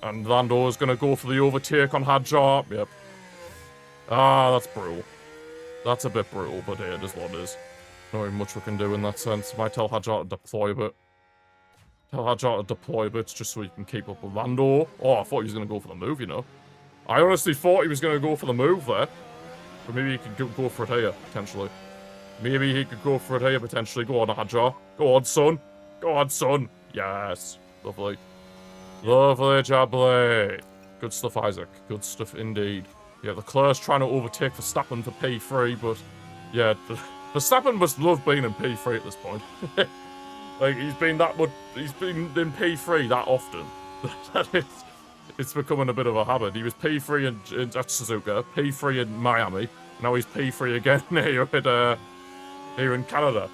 And Lando is going to go for the overtake on Hadjar. Yep. Ah, that's brutal. That's a bit brutal, but yeah, it is what it is. Not really much we can do in that sense. Might tell Hadjar to deploy a bit. Tell Hadjar to deploy a bit just so he can keep up with Lando. Oh, I thought he was going to go for the move, you know. I honestly thought he was going to go for the move there. But maybe he could go for it here, potentially. Maybe he could go for it here, potentially. Go on, Hadjar. Go on, son. Go on, son. Yes. Lovely. Lovely, Jabbley. Good stuff, Isaac. Good stuff indeed. Yeah, Leclerc's trying to overtake Verstappen for P3, but yeah, Verstappen must love being in P3 at this point. Like, he's been in P3 that often. That it's becoming a bit of a habit. He was P3 in Suzuka, P3 in Miami, now he's P3 again here in Canada.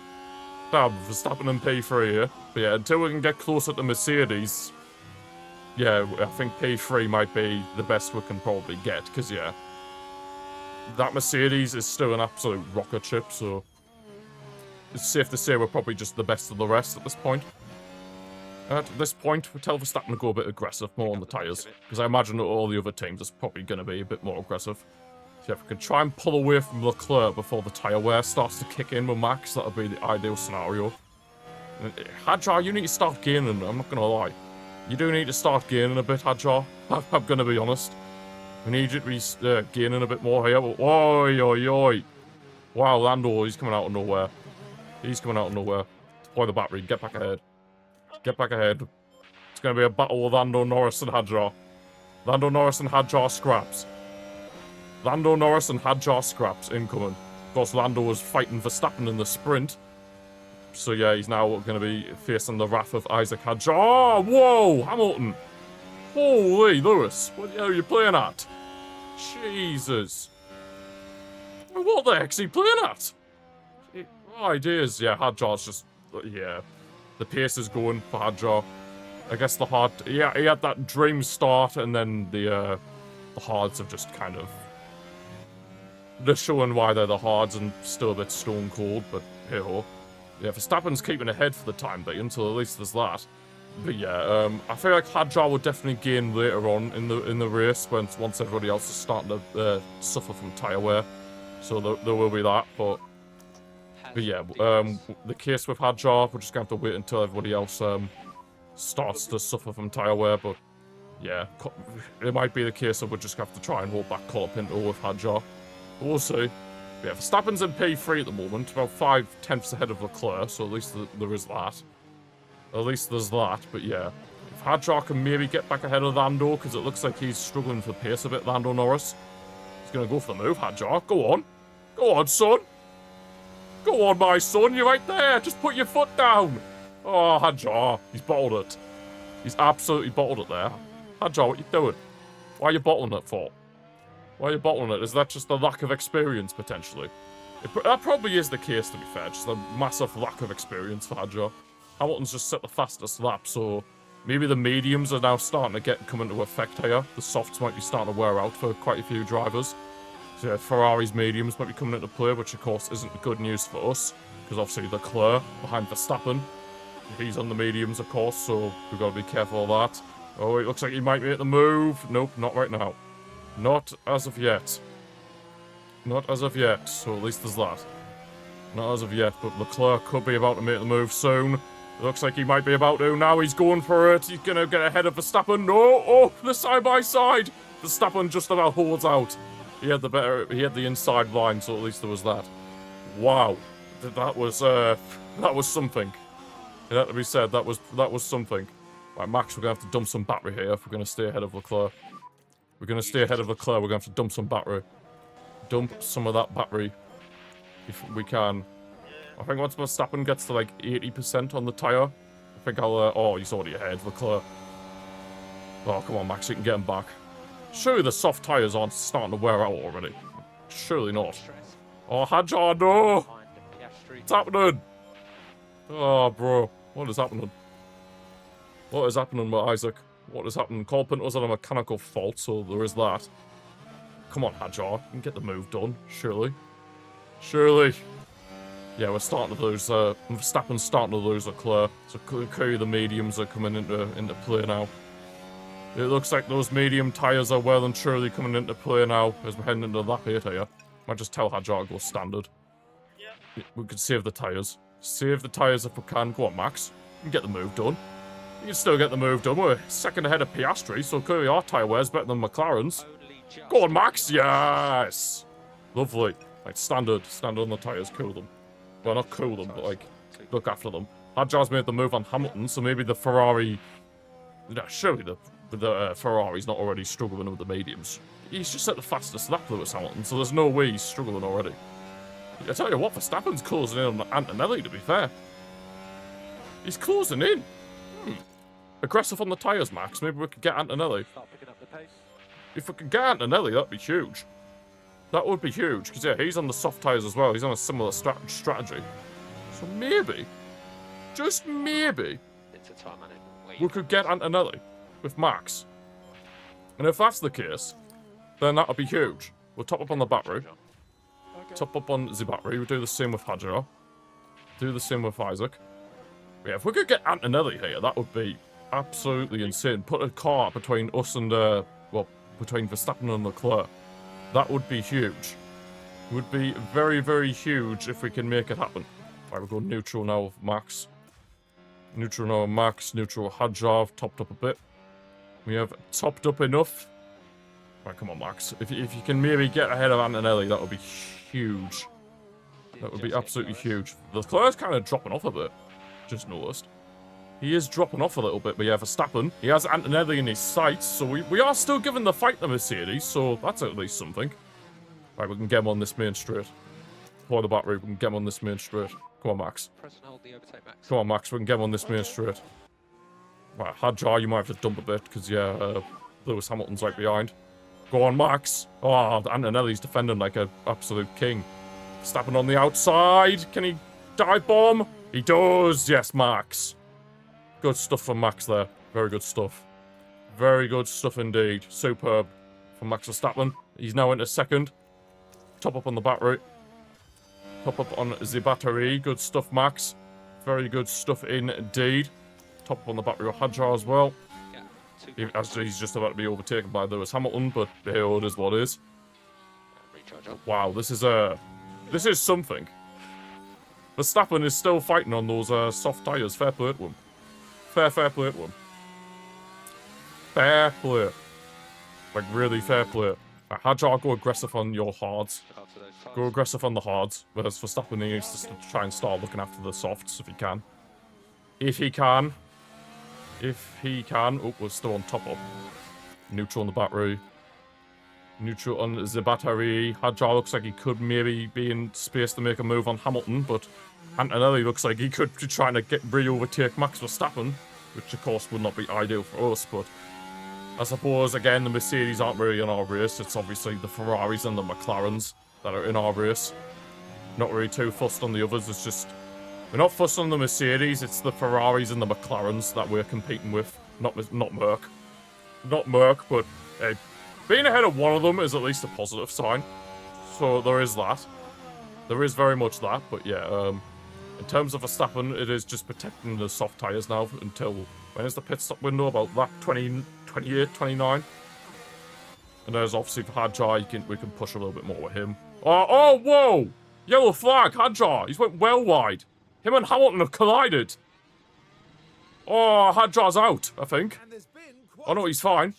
Damn, Verstappen in P3 here. But yeah, until we can get closer to Mercedes, yeah, I think P3 might be the best we can probably get, because, yeah, that Mercedes is still an absolute rocket ship, so it's safe to say we're probably just the best of the rest at this point. At this point, we'll tell Verstappen to go a bit aggressive, more on the tyres. Because I imagine that all the other teams is probably going to be a bit more aggressive. So if we can try and pull away from Leclerc before the tyre wear starts to kick in with Max, that would be the ideal scenario. Hadjar, you need to start gaining, I'm not going to lie. You do need to start gaining a bit, Hadjar. I'm going to be honest. We need you to be gaining a bit more here. But oi, oi, oi. Wow, Lando, he's coming out of nowhere. He's coming out of nowhere. Deploy the battery, get back ahead. Get back ahead. It's going to be a battle with Lando Norris and Hadjar. Lando Norris and Hadjar scraps. Lando Norris and Hadjar scraps incoming. Of course, Lando was fighting Verstappen in the sprint. So yeah, he's now going to be facing the wrath of Isaac Hadjar. Oh, whoa, Hamilton. Holy, Lewis. What the hell are you playing at? Jesus. What the heck's he playing at? Oh, ideas. Yeah, Hadjar's just... Yeah. The pace is going for Hadjar. I guess the hard... Yeah, he had that dream start, and then the hards have just kind of... They're showing why they're the hards and still a bit stone cold, but hey-ho. Yeah, Verstappen's keeping ahead for the time being, so at least there's that. But yeah, I feel like Hadjar will definitely gain later on in the race once everybody else is starting to suffer from tyre wear. So there will be that, but yeah, the case with Hadjar, we're just going to have to wait until everybody else starts to suffer from tyre wear, but yeah, it might be the case that we'll just have to try and hold back Colapinto with Hadjar. But we'll see. Yeah, Verstappen's in P3 at the moment, about 5/10 ahead of Leclerc, so at least there is that. At least there's that, but yeah. If Hadjar can maybe get back ahead of Lando, because it looks like he's struggling for pace a bit, Lando Norris. He's going to go for the move, Hadjar. Go on. Go on, son. Go on, my son. You're right there. Just put your foot down. Oh, Hadjar. He's bottled it. He's absolutely bottled it there. Hadjar, what you doing? Why are you bottling it for? Why are you bottling it? Is that just a lack of experience, potentially? That probably is the case, to be fair. Just a massive lack of experience for Hadjar. Hamilton's just set the fastest lap, so maybe the mediums are now starting to come into effect here. The softs might be starting to wear out for quite a few drivers. So yeah, Ferrari's mediums might be coming into play, which of course isn't good news for us, because obviously Leclerc behind Verstappen. He's on the mediums, of course, so we've got to be careful of that. Oh, it looks like he might make the move. Nope, not right now. Not as of yet. Not as of yet, so at least there's that. Not as of yet, but Leclerc could be about to make the move soon. It looks like he might be about to. Now he's going for it. He's going to get ahead of Verstappen. No! Oh, the side-by-side! Verstappen just about holds out. He had the inside line, so at least there was that. Wow. That was something. It had to be said, that was something. Right, Max, we're going to have to dump some battery here if we're going to stay ahead of Leclerc. We're going to stay ahead of Leclerc, we're going to have to dump some battery. Dump some of that battery. If we can. I think once Verstappen gets to like 80% on the tyre, I think I'll... oh, he's already ahead, Leclerc. Oh, come on, Max, you can get him back. Surely the soft tyres aren't starting to wear out already. Surely not. Oh, Hadjar, no! What's happening? Oh, bro. What is happening? What is happening with Isaac? What is happening? Colapinto's on a mechanical fault, so there is that. Come on, Hadjar. You can get the move done, surely. Surely. Yeah, we're starting to lose, Verstappen's starting to lose Leclerc. So clearly the mediums are coming into play now. It looks like those medium tyres are well and truly coming into play now as we're heading into lap 8 here. Might just tell Hadjar to go standard. Yeah. We could save the tyres. Save the tyres if we can. Go on, Max. You can get the move done. You can still get the move done. We're second ahead of Piastri, so clearly our tyre wear's better than McLaren's. Go on, Max. Yes! Lovely. Like, standard on the tyres. Cool them. Well, not cool them, but, like, look after them. Hadjar's made the move on Hamilton, so maybe the Ferrari... No, surely the Ferrari's not already struggling with the mediums. He's just at the fastest lap, Lewis Hamilton, so there's no way he's struggling already. I tell you what, Verstappen's closing in on Antonelli, to be fair. He's closing in. Aggressive on the tyres, Max. Maybe we could get Antonelli. If we could get Antonelli, that'd be huge. That would be huge, because yeah, he's on the soft tyres as well. He's on a similar strategy. So maybe, just maybe, we could get Antonelli with Max. And if that's the case, then that would be huge. We'll top up on the battery. Top up on the battery. We'll do the same with Hadjar. Do the same with Isaac. Yeah, if we could get Antonelli here, that would be absolutely insane. Put a car between us and, well, between Verstappen and Leclerc. That would be huge. Would be very, very huge if we can make it happen. Right, we'll go neutral now with Max. Neutral now with Max. Neutral with Hadjar. Topped up a bit. We have topped up enough. Right, come on, Max. If you can maybe get ahead of Antonelli, that would be huge. That would be absolutely huge. Leclerc's kind of dropping off a bit. Just noticed. He is dropping off a little bit, but yeah, Verstappen. He has Antonelli in his sights, so we are still giving the fight to Mercedes, so that's at least something. Right, we can get him on this main straight. Pour the battery, we can get him on this main straight. Come on, Max. Press and hold the overtake, Max. Come on, Max, we can get him on this main straight. Right, Hadjar, you might have to dump a bit, because, yeah, Lewis Hamilton's right behind. Go on, Max. Oh, Antonelli's defending like an absolute king. Verstappen on the outside. Can he dive bomb? He does. Yes, Max. Good stuff from Max there. Very good stuff. Very good stuff indeed. Superb from Max Verstappen. He's now into second. Top up on the battery. Top up on the battery. Good stuff, Max. Very good stuff indeed. Top up on the battery with Hadjar as well. Yeah, As he's just about to be overtaken by Lewis Hamilton, but here it is what it is. recharge up. Wow, this is something. Verstappen is still fighting on those soft tyres. Fair play to him. Fair play to him. Fair play. Like, really fair play. Hadjar, go aggressive on your hards. After those fives. Go aggressive on the hards. Whereas Verstappen needs to try and start looking after the softs if he can. If he can. If he can. Oh, we're still on top up. Neutral on the battery. Neutral on the battery. Hadjar looks like he could maybe be in space to make a move on Hamilton, but Antonelli looks like he could be trying to re-overtake Max Verstappen, which of course would not be ideal for us, but I suppose, again, the Mercedes aren't really in our race. It's obviously the Ferraris and the McLarens that are in our race. Not really too fussed on the others. It's just, we're not fussed on the Mercedes. It's the Ferraris and the McLarens that we're competing with. Not Merc. Not Merc, but hey, being ahead of one of them is at least a positive sign. So there is that. There is very much that, but yeah, in terms of Verstappen, it is just protecting the soft tyres now until, when is the pit stop window? About that 28, 29? And there's obviously for Hadjar, we can push a little bit more with him. Oh, whoa! Yellow flag, Hadjar. He's went well wide. Him and Hamilton have collided. Oh, Hadjar's out, I think. Oh no, he's fine.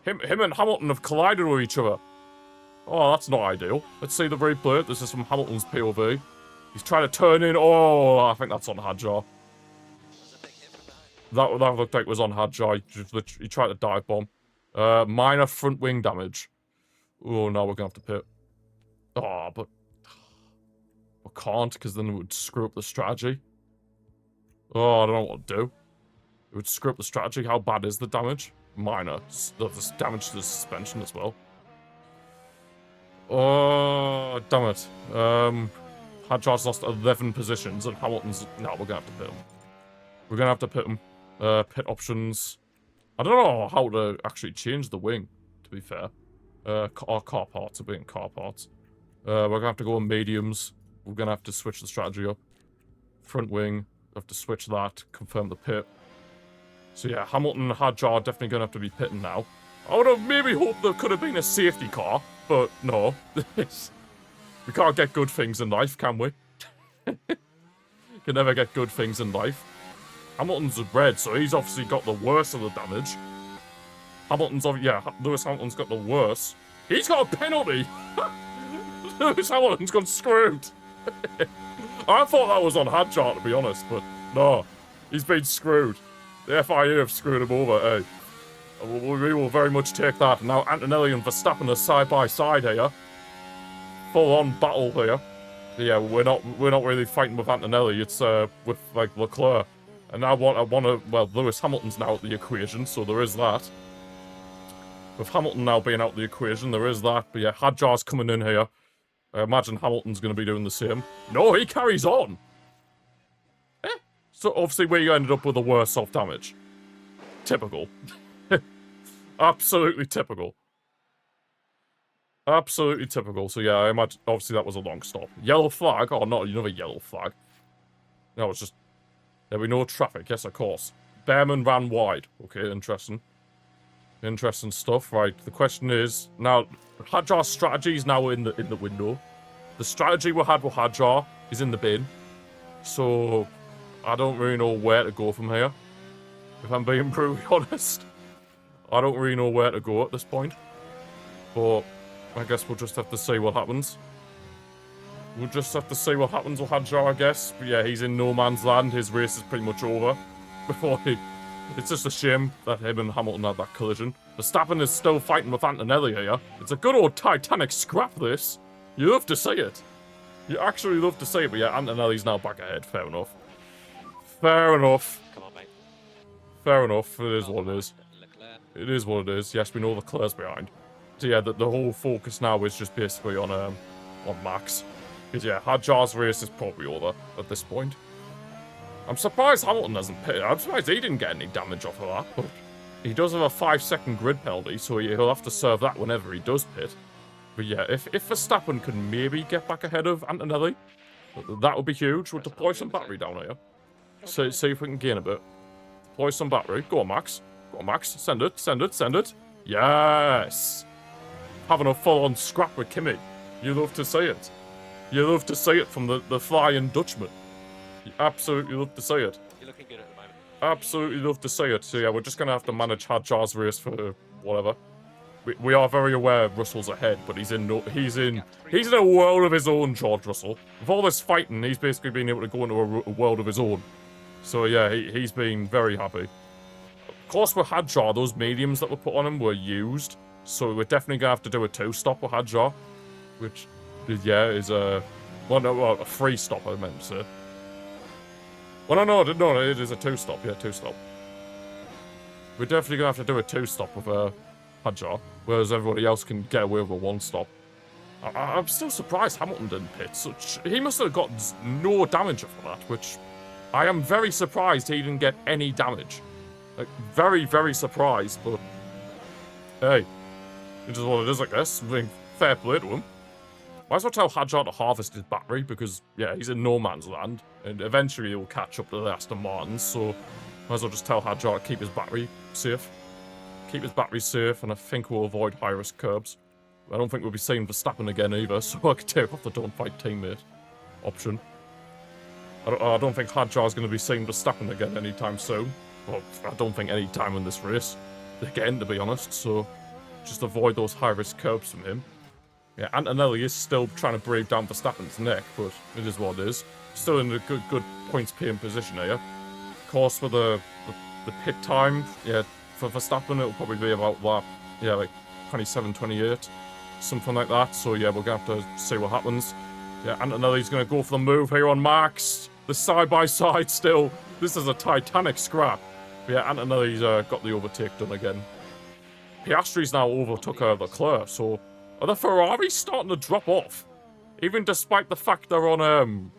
Him and Hamilton have collided with each other. Oh, that's not ideal. Let's see the replay. This is from Hamilton's POV. He's trying to turn in. Oh, I think that's on Hadjar. That looked like it was on Hadjar. He tried to dive bomb. Minor front wing damage. Oh, now we're going to have to pit. Oh, but we can't, because then it would screw up the strategy. Oh, I don't know what to do. It would screw up the strategy. How bad is the damage? Minor. There's damage to the suspension as well. Oh, damn it. Hadjar's lost 11 positions, and Hamilton's... No, we're going to have to pit him. We're going to have to pit him. Pit options. I don't know how to actually change the wing, to be fair. Our car parts are being car parts. We're going to have to go on mediums. We're going to have to switch the strategy up. Front wing. We have to switch that. Confirm the pit. So yeah, Hamilton and Hadjar are definitely going to have to be pitting now. I would have maybe hoped there could have been a safety car, but no. We can't get good things in life, can we? Can never get good things in life. Hamilton's red, so he's obviously got the worst of the damage. Lewis Hamilton's got the worst. He's got a penalty! Lewis Hamilton's gone screwed! I thought that was on Hadjar, to be honest, but no. He's been screwed. The FIA have screwed him over, hey. We will very much take that. Now Antonelli and Verstappen are side by side here. Full on battle here. Yeah, we're not really fighting with Antonelli. It's with like Leclerc. And now Lewis Hamilton's now at the equation, so there is that. With Hamilton now being out of the equation, there is that. But yeah, Hadjar's coming in here. I imagine Hamilton's going to be doing the same. No, he carries on. So obviously we ended up with the worst soft damage. Typical. Absolutely typical. Absolutely typical. So yeah, I imagine obviously that was a long stop. Yellow flag. Oh, not another yellow flag. No, it's just There we know traffic. Yes, of course. Behrman ran wide. Okay, interesting. Interesting stuff. Right, the question is, now, Hadjar's strategy is now in the window. The strategy we had with Hadjar is in the bin. So, I don't really know where to go from here. If I'm being brutally honest. I don't really know where to go at this point. But, I guess we'll just have to see what happens. We'll just have to see what happens with Hadjar, I guess. But yeah, he's in no man's land. His race is pretty much over. Before he... It's just a shame that him and Hamilton had that collision. Verstappen is still fighting with Antonelli here. It's a good old Titanic scrap, this. You love to see it. You actually love to see it, but yeah, Antonelli's now back ahead. Fair enough. Fair enough. Come on, mate. Fair enough. It is what it is. Leclerc. It is what it is. Yes, we know Leclerc's behind. So yeah, the whole focus now is just basically on Max. Because yeah, Hadjar's race is probably over at this point. I'm surprised Hamilton hasn't pitted. I'm surprised he didn't get any damage off of that. But he does have a 5-second grid penalty, so he'll have to serve that whenever he does pit. But yeah, if Verstappen can maybe get back ahead of Antonelli, that would be huge. We'll deploy some battery down here. So see if we can gain a bit. Deploy some battery. Go on, Max. Go on, Max. Send it, send it, send it. Yes! Having a full-on scrap with Kimi. You love to see it. You love to see it from the Flying Dutchman. You absolutely love to see it. You're looking good at the moment. Absolutely love to see it. So yeah, we're just going to have to manage Hadjar's race for whatever. We are very aware Russell's ahead, but he's in a world of his own, George Russell. With all this fighting, he's basically been able to go into a world of his own. So yeah, he's been very happy. Of course, with Hadjar, those mediums that were put on him were used. So we're definitely going to have to do a 2-stop with Hadjar. Which, yeah, is a... Well, no, well, a 3-stop, I meant to say. Well, no, it is a 2-stop. Yeah, 2-stop. We're definitely going to have to do a 2-stop with Hadjar, whereas everybody else can get away with a 1-stop. I'm still surprised Hamilton didn't pit. He must have got no damage off of that, which I am very surprised he didn't get any damage. Like, very, very surprised, but hey, it is what it is, I guess. I mean, fair play to him. Might as well tell Hadjar to harvest his battery because, yeah, he's in no man's land, and eventually he'll catch up to the Aston Martins, so might as well just tell Hadjar to keep his battery safe. Keep his battery safe, and I think we'll avoid high-risk curbs. I don't think we'll be seeing Verstappen again either, so I can take off the don't fight teammate option. I don't think Hadjar's going to be seeing Verstappen again anytime soon. Well, I don't think any time in this race again, to be honest, so just avoid those high-risk curbs from him. Yeah, Antonelli is still trying to brave down Verstappen's neck, but it is what it is. Still in a good points-paying position here. Of course, for the pit time, yeah, for Verstappen, it'll probably be about, what, yeah, like 27, 28, something like that. So, yeah, we're going to have to see what happens. Yeah, Antonelli's going to go for the move here on Max. The side-by-side still. This is a Titanic scrap. Yeah, Antonelli's got the overtake done again. Piastri's now overtook Leclerc, so are the Ferraris starting to drop off? Even despite the fact they're on,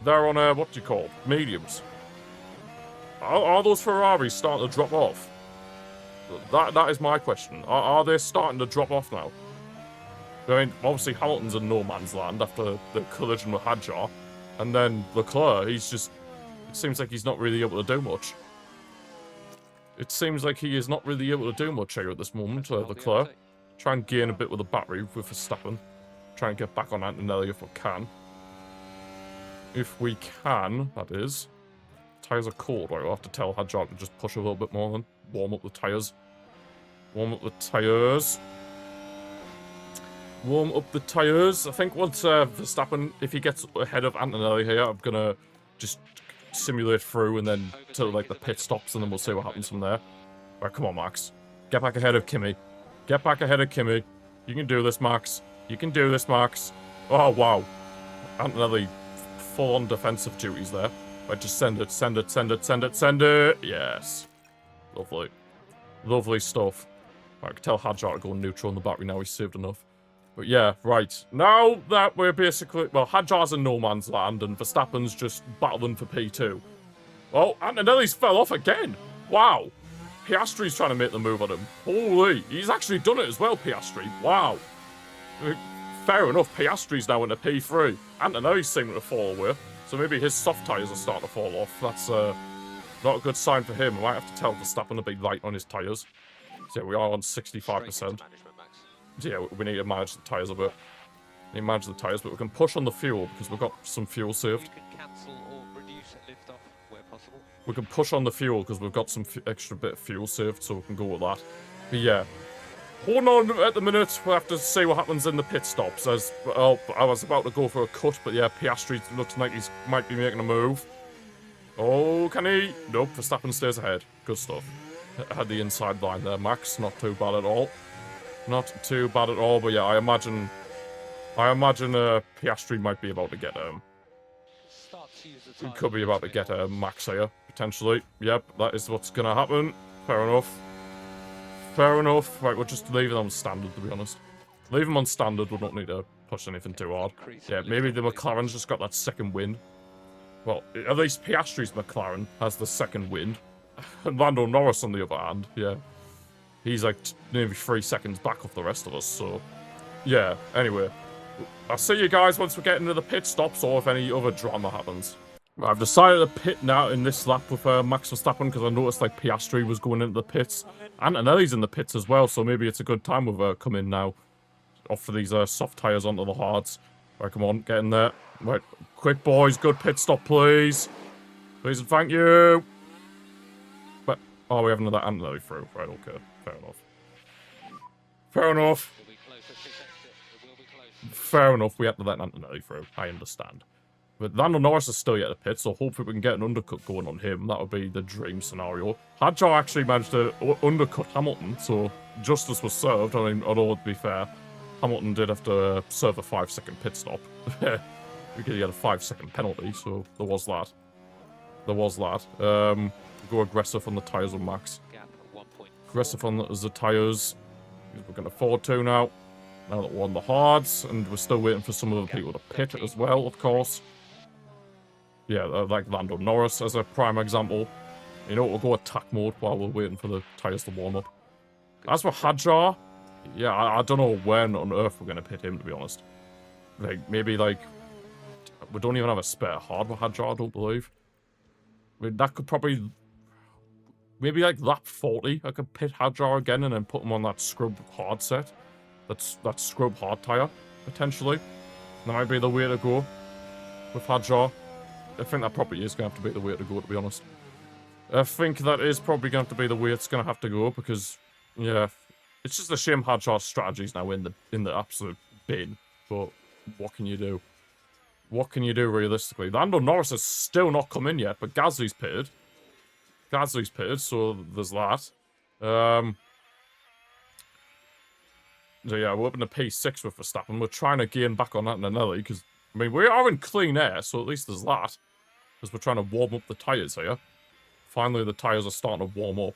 what do you call, mediums. Are those Ferraris starting to drop off? That is my question. Are they starting to drop off now? I mean, obviously Hamilton's in no man's land after the collision with Hadjar. And then Leclerc, he's just... It seems like he's not really able to do much. It seems like he is not really able to do much here at this moment, Leclerc. Try and gain a bit with the battery with Verstappen. Try and get back on Antonelli if we can. If we can, that is. Tyres are cold, right? We'll have to tell Hadjar to just push a little bit more then. Warm up the tyres. Warm up the tyres. Warm up the tyres. I think once Verstappen, if he gets ahead of Antonelli here, I'm going to just simulate through and then till like the pit stops and then we'll see what happens from there. Right, come on, Max. Get back ahead of Kimi. Get back ahead of Kimi. You can do this, Max. You can do this, Max. Oh, wow. Antonelli, full-on defensive duties there. Right, just send it, send it, send it, send it, send it. Yes. Lovely. Lovely stuff. Right, I can tell Hadjar to go neutral on the battery now. He's saved enough. But yeah, right. Now that we're basically... Well, Hadjar's in no man's land and Verstappen's just battling for P2. Oh, Antonelli's fell off again. Wow. Piastri's trying to make the move on him. Holy. He's actually done it as well, Piastri. Wow. Fair enough. Piastri's now in a P3. Antonelli's seeming to fall away. So maybe his soft tyres are starting to fall off. That's not a good sign for him. We might have to tell Verstappen to be light on his tyres. So yeah, we are on 65%. So yeah, we need to manage the tyres a bit. We need to manage the tyres, but we can push on the fuel because we've got some fuel saved. You can cancel or reduce lift off where possible. We can push on the fuel because we've got some extra bit of fuel saved, so we can go with that. But yeah, hold on at the minute. We'll have to see what happens in the pit stops. As well, I was about to go for a cut, but yeah, Piastri looks like he might be making a move. Oh, can he? Nope, Verstappen stays ahead. Good stuff. Had the inside line there, Max. Not too bad at all. Not too bad at all, but yeah, I imagine Piastri might be about to get he could be about to get Max here, potentially. Yep, that is what's gonna happen. Fair enough. Fair enough. Right, we'll just leave it on standard, to be honest. Leave him on standard, we don't need to push anything too hard. Yeah, maybe the McLaren's just got that second wind. Well, at least Piastri's McLaren has the second wind. And Lando Norris, on the other hand, yeah. He's like nearly 3 seconds back off the rest of us, so... Yeah, anyway. I'll see you guys once we get into the pit stops or if any other drama happens. I've decided to pit now in this lap with Max Verstappen because I noticed like Piastri was going into the pits. And Antonelli's in the pits as well, so maybe it's a good time with her come in now. Off for these soft tyres onto the hards. Right, come on, get in there. Right, quick boys, good pit stop, please. Please and thank you. But, oh, we have another Antonelli through. Right, okay, fair enough. Fair enough. Fair enough, we have to let Antonelli through. I understand. But Lando Norris is still yet to pit, so hopefully we can get an undercut going on him. That would be the dream scenario. Hadjar actually managed to undercut Hamilton, so justice was served. I mean, although to be fair, Hamilton did have to serve a 5-second pit stop. Because he had a 5-second penalty, so there was that. There was that. Go aggressive on the tyres on Max. Aggressive on the tyres. We're going to forward 2 now. Now that we're on the hards, and we're still waiting for some other people to pit as well, of course. Yeah, like Lando Norris as a prime example. You know, we'll go attack mode while we're waiting for the tyres to warm up. As for Hadjar, yeah, I don't know when on earth we're going to pit him, to be honest. Like, maybe, like, we don't even have a spare hard with Hadjar, I don't believe. I mean, that could probably... Maybe, like, lap 40, I could pit Hadjar again and then put him on that scrub hard set. That scrub hard tyre, potentially. That might be the way to go with Hadjar. I think that probably is going to have to be the way to go, to be honest. I think that is probably going to have to be the way it's going to have to go, because, yeah, it's just a shame Hadjar's strategy's now in the absolute bin. But what can you do? What can you do, realistically? Lando Norris has still not come in yet, but Gasly's pitted. Gasly's pitted, so there's that. So yeah, we're up in the P6 with Verstappen. We're trying to gain back on that Antonelli, because, I mean, we are in clean air, so at least there's that. Because we're trying to warm up the tyres here. Finally, the tyres are starting to warm up.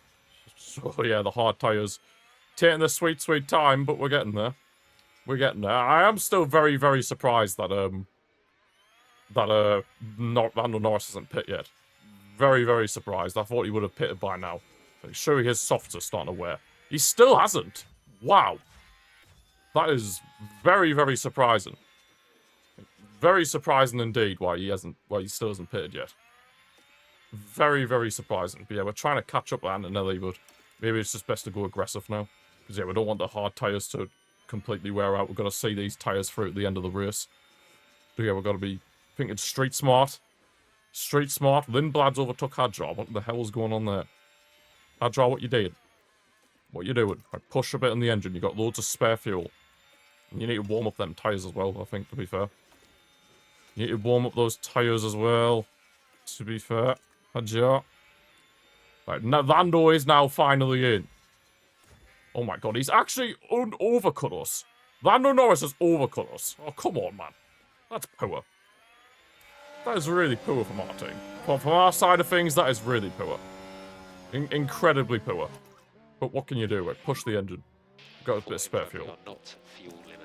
So yeah, the hard tyres taking their sweet, sweet time, but we're getting there. We're getting there. I am still very, very surprised that, Lando Norris hasn't pit yet. Very, very surprised. I thought he would have pitted by now. Like, sure, his softs are starting to wear. He still hasn't. Wow. That is very, very surprising. Very surprising indeed why he still hasn't pitted yet. Very, very surprising. But yeah, we're trying to catch up with Antonelli, but maybe it's just best to go aggressive now. Because yeah, we don't want the hard tyres to completely wear out. We've got to see these tyres through at the end of the race. But yeah, we've got to be thinking street smart. Street smart. Lindblad's overtook Hadjar. What the hell's going on there? Hadjar, what you doing? What you doing? Right, push a bit on the engine. You've got loads of spare fuel. And you need to warm up them tyres as well, I think, to be fair. You need to warm up those tyres as well, to be fair. Hadjar. Right, Lando is now finally in. Oh my god, he's actually overcut us. Lando Norris has overcut us. Oh, come on, man. That's poor. That is really poor from our team. From our side of things, that is really poor. Incredibly poor. But what can you do? Right, push the engine. Got a bit of spare fuel.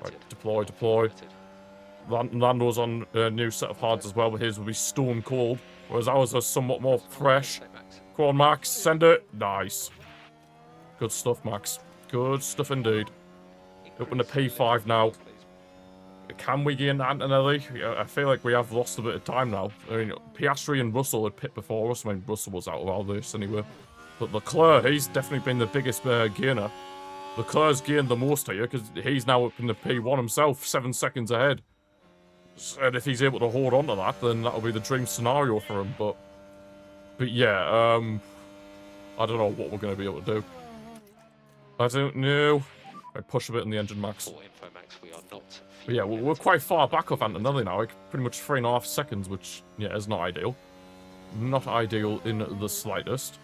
Right, deploy. Lando's on a new set of hards as well, but his will be stone cold, whereas ours are somewhat more fresh. Come on, Max, send it. Nice. Good stuff, Max. Good stuff indeed. Up in the P5 now. can we gain Antonelli? I feel like we have lost a bit of time now. I mean, Piastri and Russell had pit before us. I mean, Russell was out of all this anyway. But Leclerc, he's definitely been the biggest gainer. Leclerc's gained the most here because he's now up in the P1 himself, 7 seconds ahead. And if he's able to hold on to that, then that'll be the dream scenario for him. But yeah, I don't know what we're going to be able to do. I don't know. I push a bit in the engine max. For Info Max, we are not. But yeah, we're quite far back off Antonelli now, like pretty much 3.5 seconds, which, yeah, is not ideal. Not ideal in the slightest.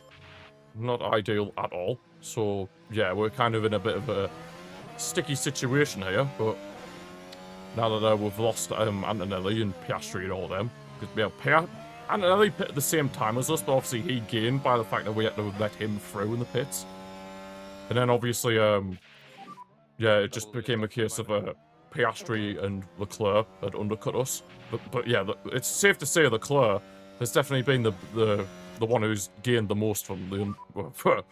Not ideal at all. So, yeah, we're kind of in a bit of a sticky situation here, but now that we've lost Antonelli and Piastri and all them, because, yeah, Antonelli pit at the same time as us, but obviously he gained by the fact that we had to let him through in the pits. And then obviously, yeah, it just became a case of Piastri and Leclerc had undercut us. But yeah, it's safe to say Leclerc has definitely been the one who's gained the most from the.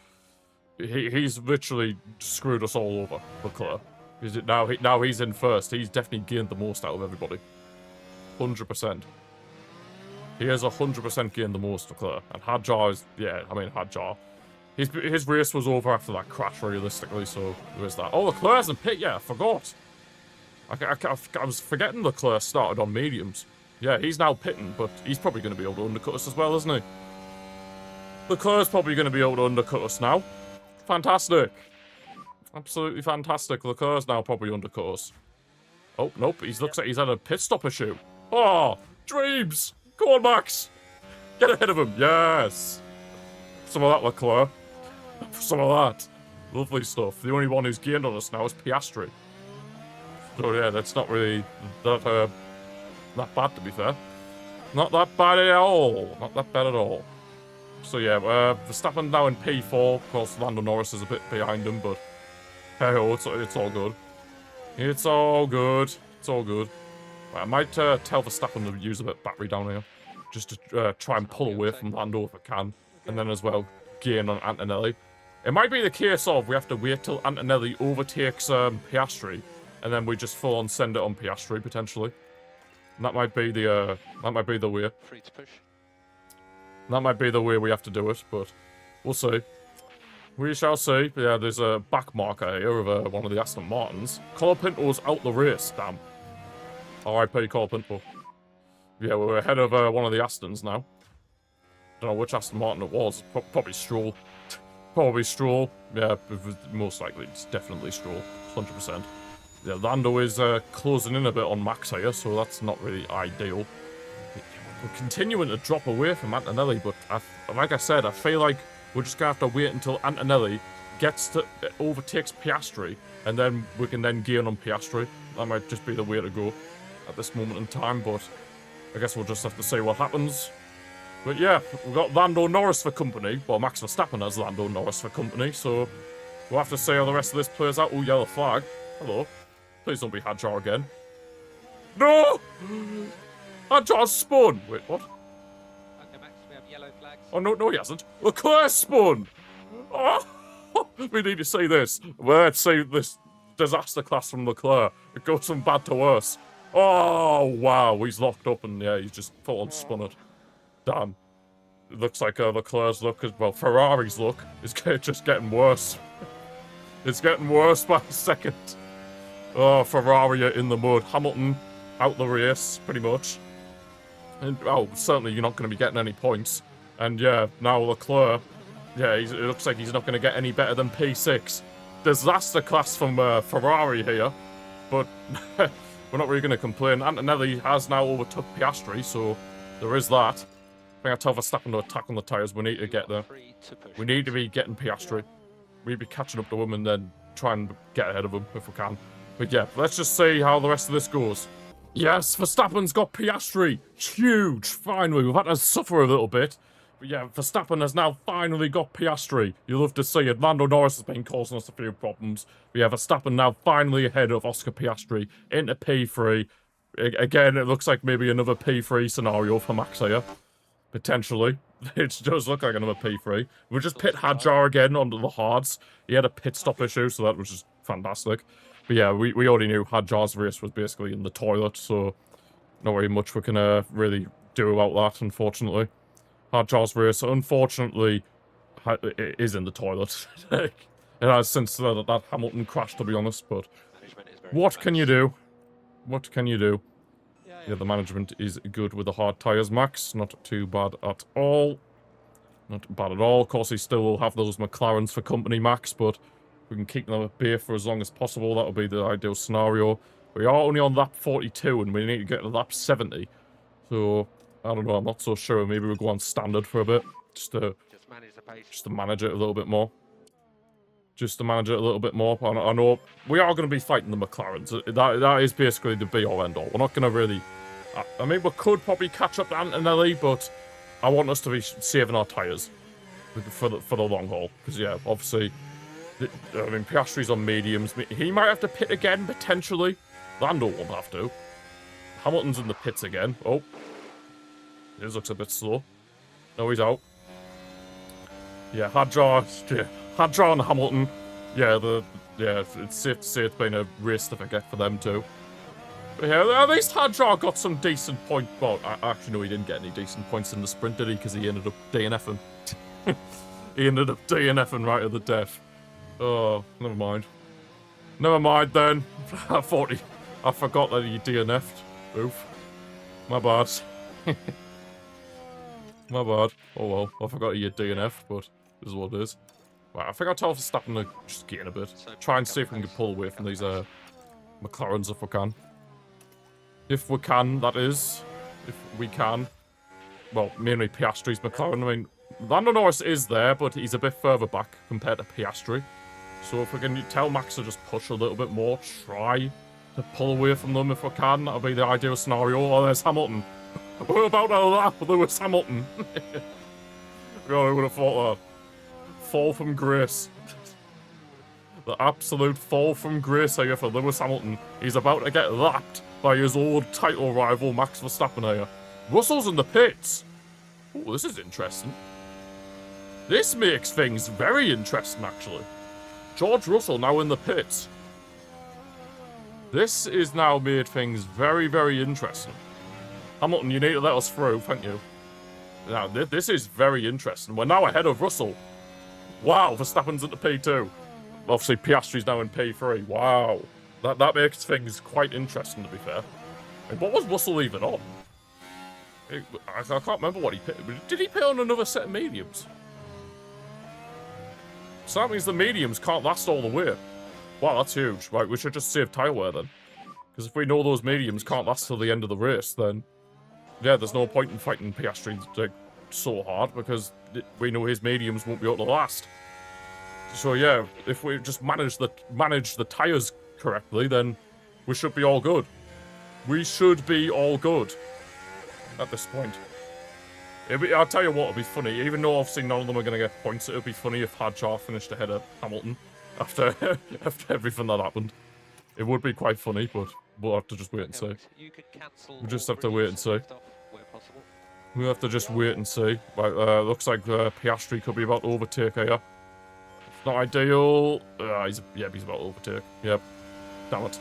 He's literally screwed us all over, Leclerc. Now he's in first. He's definitely gained the most out of everybody. 100%. He has 100% gained the most, Leclerc. And Hadjar is, yeah, I mean Hadjar. His race was over after that crash, realistically, so there is that. Oh, Leclerc's in pit, yeah, I forgot. I was forgetting Leclerc started on mediums. Yeah, he's now pitting, but he's probably going to be able to undercut us as well, isn't he? Leclerc's probably going to be able to undercut us now. Fantastic. Absolutely fantastic. Leclerc's now probably undercut us. Oh, nope, he looks like he's had a pit stop issue. Oh, dreams! Come on, Max! Get ahead of him, yes! Some of that, Leclerc. Some of that. Lovely stuff. The only one who's gained on us now is Piastri. So yeah, that's not really that bad, to be fair. Not that bad at all. Not that bad at all. So yeah, Verstappen now in P4. Of course, Lando Norris is a bit behind him, but hey ho, it's all good. It's all good. It's all good. Right, I might tell Verstappen to use a bit of battery down here, just to try and pull away from Lando if I can. And then as well, gain on Antonelli. It might be the case of we have to wait till Antonelli overtakes Piastri, and then we just full on send it on Piastri potentially. And that might be the way. Free to push. That might be the way we have to do it, but we'll see. We shall see. Yeah, there's a back marker here of one of the Aston Martins. Colapinto's out the race, damn. R.I.P. Colapinto. Yeah, we're ahead of one of the Astons now. Don't know which Aston Martin it was. Probably Stroll. Probably Stroll. Yeah, most likely it's definitely Stroll. 100%. Yeah, Lando is closing in a bit on Max here, so that's not really ideal. We're continuing to drop away from Antonelli, but like I said, I feel like we're just going to have to wait until Antonelli overtakes Piastri, and then we can then gain on Piastri. That might just be the way to go at this moment in time, but I guess we'll just have to see what happens. But yeah, we've got Lando Norris for company. Well, Max Verstappen has Lando Norris for company, so we'll have to see how the rest of this plays out. Oh, yellow flag. Hello. Please don't be Hadjar again. No! Hadjar spun! Wait, what? Okay, Max, we have yellow flags. Oh, no, he hasn't. Leclerc spun! Oh! We need to see this. Let's see this disaster class from Leclerc. It goes from bad to worse. Oh, wow. He's locked up and, yeah, he's just full on spun it. Damn. It looks like Leclerc's luck, well, Ferrari's luck is just getting worse. It's getting worse by the second. Oh, Ferrari are in the mud. Hamilton out the race, pretty much. And, oh, certainly you're not going to be getting any points. And yeah, now Leclerc, yeah, it looks like he's not going to get any better than P6. Disaster class from Ferrari here. But we're not really going to complain. Antonelli has now overtook Piastri, so there is that. I think I tell Verstappen to attack on the tyres. We need to get there. We need to be getting Piastri. We need to be catching up to him and then try and get ahead of him if we can. But yeah, let's just see how the rest of this goes. Yes, Verstappen's got Piastri. Huge. Finally, we've had to suffer a little bit. But yeah, Verstappen has now finally got Piastri. You'll love to see it. Lando Norris has been causing us a few problems. But yeah, Verstappen now finally ahead of Oscar Piastri into P3. Again, it looks like maybe another P3 scenario for Max here. Potentially. It does look like another P3. We'll just pit Hadjar again onto the hards. He had a pit stop issue, so that was just fantastic. But yeah, we already knew Hadjar's race was basically in the toilet, so not very much we can really do about that, unfortunately. Hadjar's race, unfortunately, is in the toilet. It has since that Hamilton crash, to be honest, but what can you do? What can you do? Yeah, the management is good with the hard tyres, Max. Not too bad at all. Not bad at all. Of course, he still will have those McLarens for company, Max, but we can keep them at bay for as long as possible. That'll be the ideal scenario. We are only on lap 42, and we need to get to lap 70. So, I don't know, I'm not so sure. Maybe we'll go on standard for a bit, just to manage it a little bit more. Just to manage it a little bit more. I know we are going to be fighting the McLarens. That is basically the be-all, end-all. We're not going to really... I mean, we could probably catch up to Antonelli, but I want us to be saving our tyres for the long haul. Because, yeah, obviously... I mean, Piastri's on mediums. He might have to pit again, potentially. Lando won't have to. Hamilton's in the pits again. Oh. His looks a bit slow. No, he's out. Yeah, Hadjar and Hamilton. Yeah, it's safe to say it's been a race to forget for them too. But yeah, at least Hadjar got some decent points. Well, actually, no, he didn't get any decent points in the sprint, did he? Because he ended up DNFing. He ended up DNFing right at the death. Oh, never mind. Never mind then. I forgot that he DNF'd. Oof. My bad. My bad. Oh well, I forgot he had DNF'd, but this is what it is. Right, I think I'll tell Verstappen to just get in a bit. Try and see if we can pull away from these McLarens if we can. If we can, that is. If we can. Well, mainly Piastri's McLaren. I mean, Lando Norris is there, but he's a bit further back compared to Piastri. So if we can tell Max to just push a little bit more, try to pull away from them if we can, that'll be the ideal scenario. Oh, there's Hamilton. We're about to lap Lewis Hamilton. God, I would have thought that. Fall from grace. The absolute fall from grace here for Lewis Hamilton. He's about to get lapped by his old title rival, Max Verstappen here. Russell's in the pits. Oh, this is interesting. This makes things very interesting, actually. George Russell now in the pits. This is now made things very, very interesting. Hamilton, you need to let us through, thank you. Now, this is very interesting. We're now ahead of Russell. Wow, Verstappen's at the P2. Obviously, Piastri's now in P3. Wow. That makes things quite interesting, to be fair. I mean, what was Russell even on? I can't remember what he pitted. Did he pit on another set of mediums? So that means the mediums can't last all the way. Wow, that's huge. Right, we should just save tyre wear then. Because if we know those mediums can't last till the end of the race, then... yeah, there's no point in fighting Piastri like, so hard, because we know his mediums won't be able to last. So yeah, if we just manage the tyres correctly, then we should be all good. We should be all good at this point. I'll tell you what, it'll be funny. Even though obviously none of them are going to get points, it'll be funny if Hadjar finished ahead of Hamilton after everything that happened. It would be quite funny, but we'll have to just wait and see. We'll just have to wait and see. We'll have to just wait and see. Right, looks like Piastri could be about to overtake here. It's not ideal. He's about to overtake. Yep. Damn it.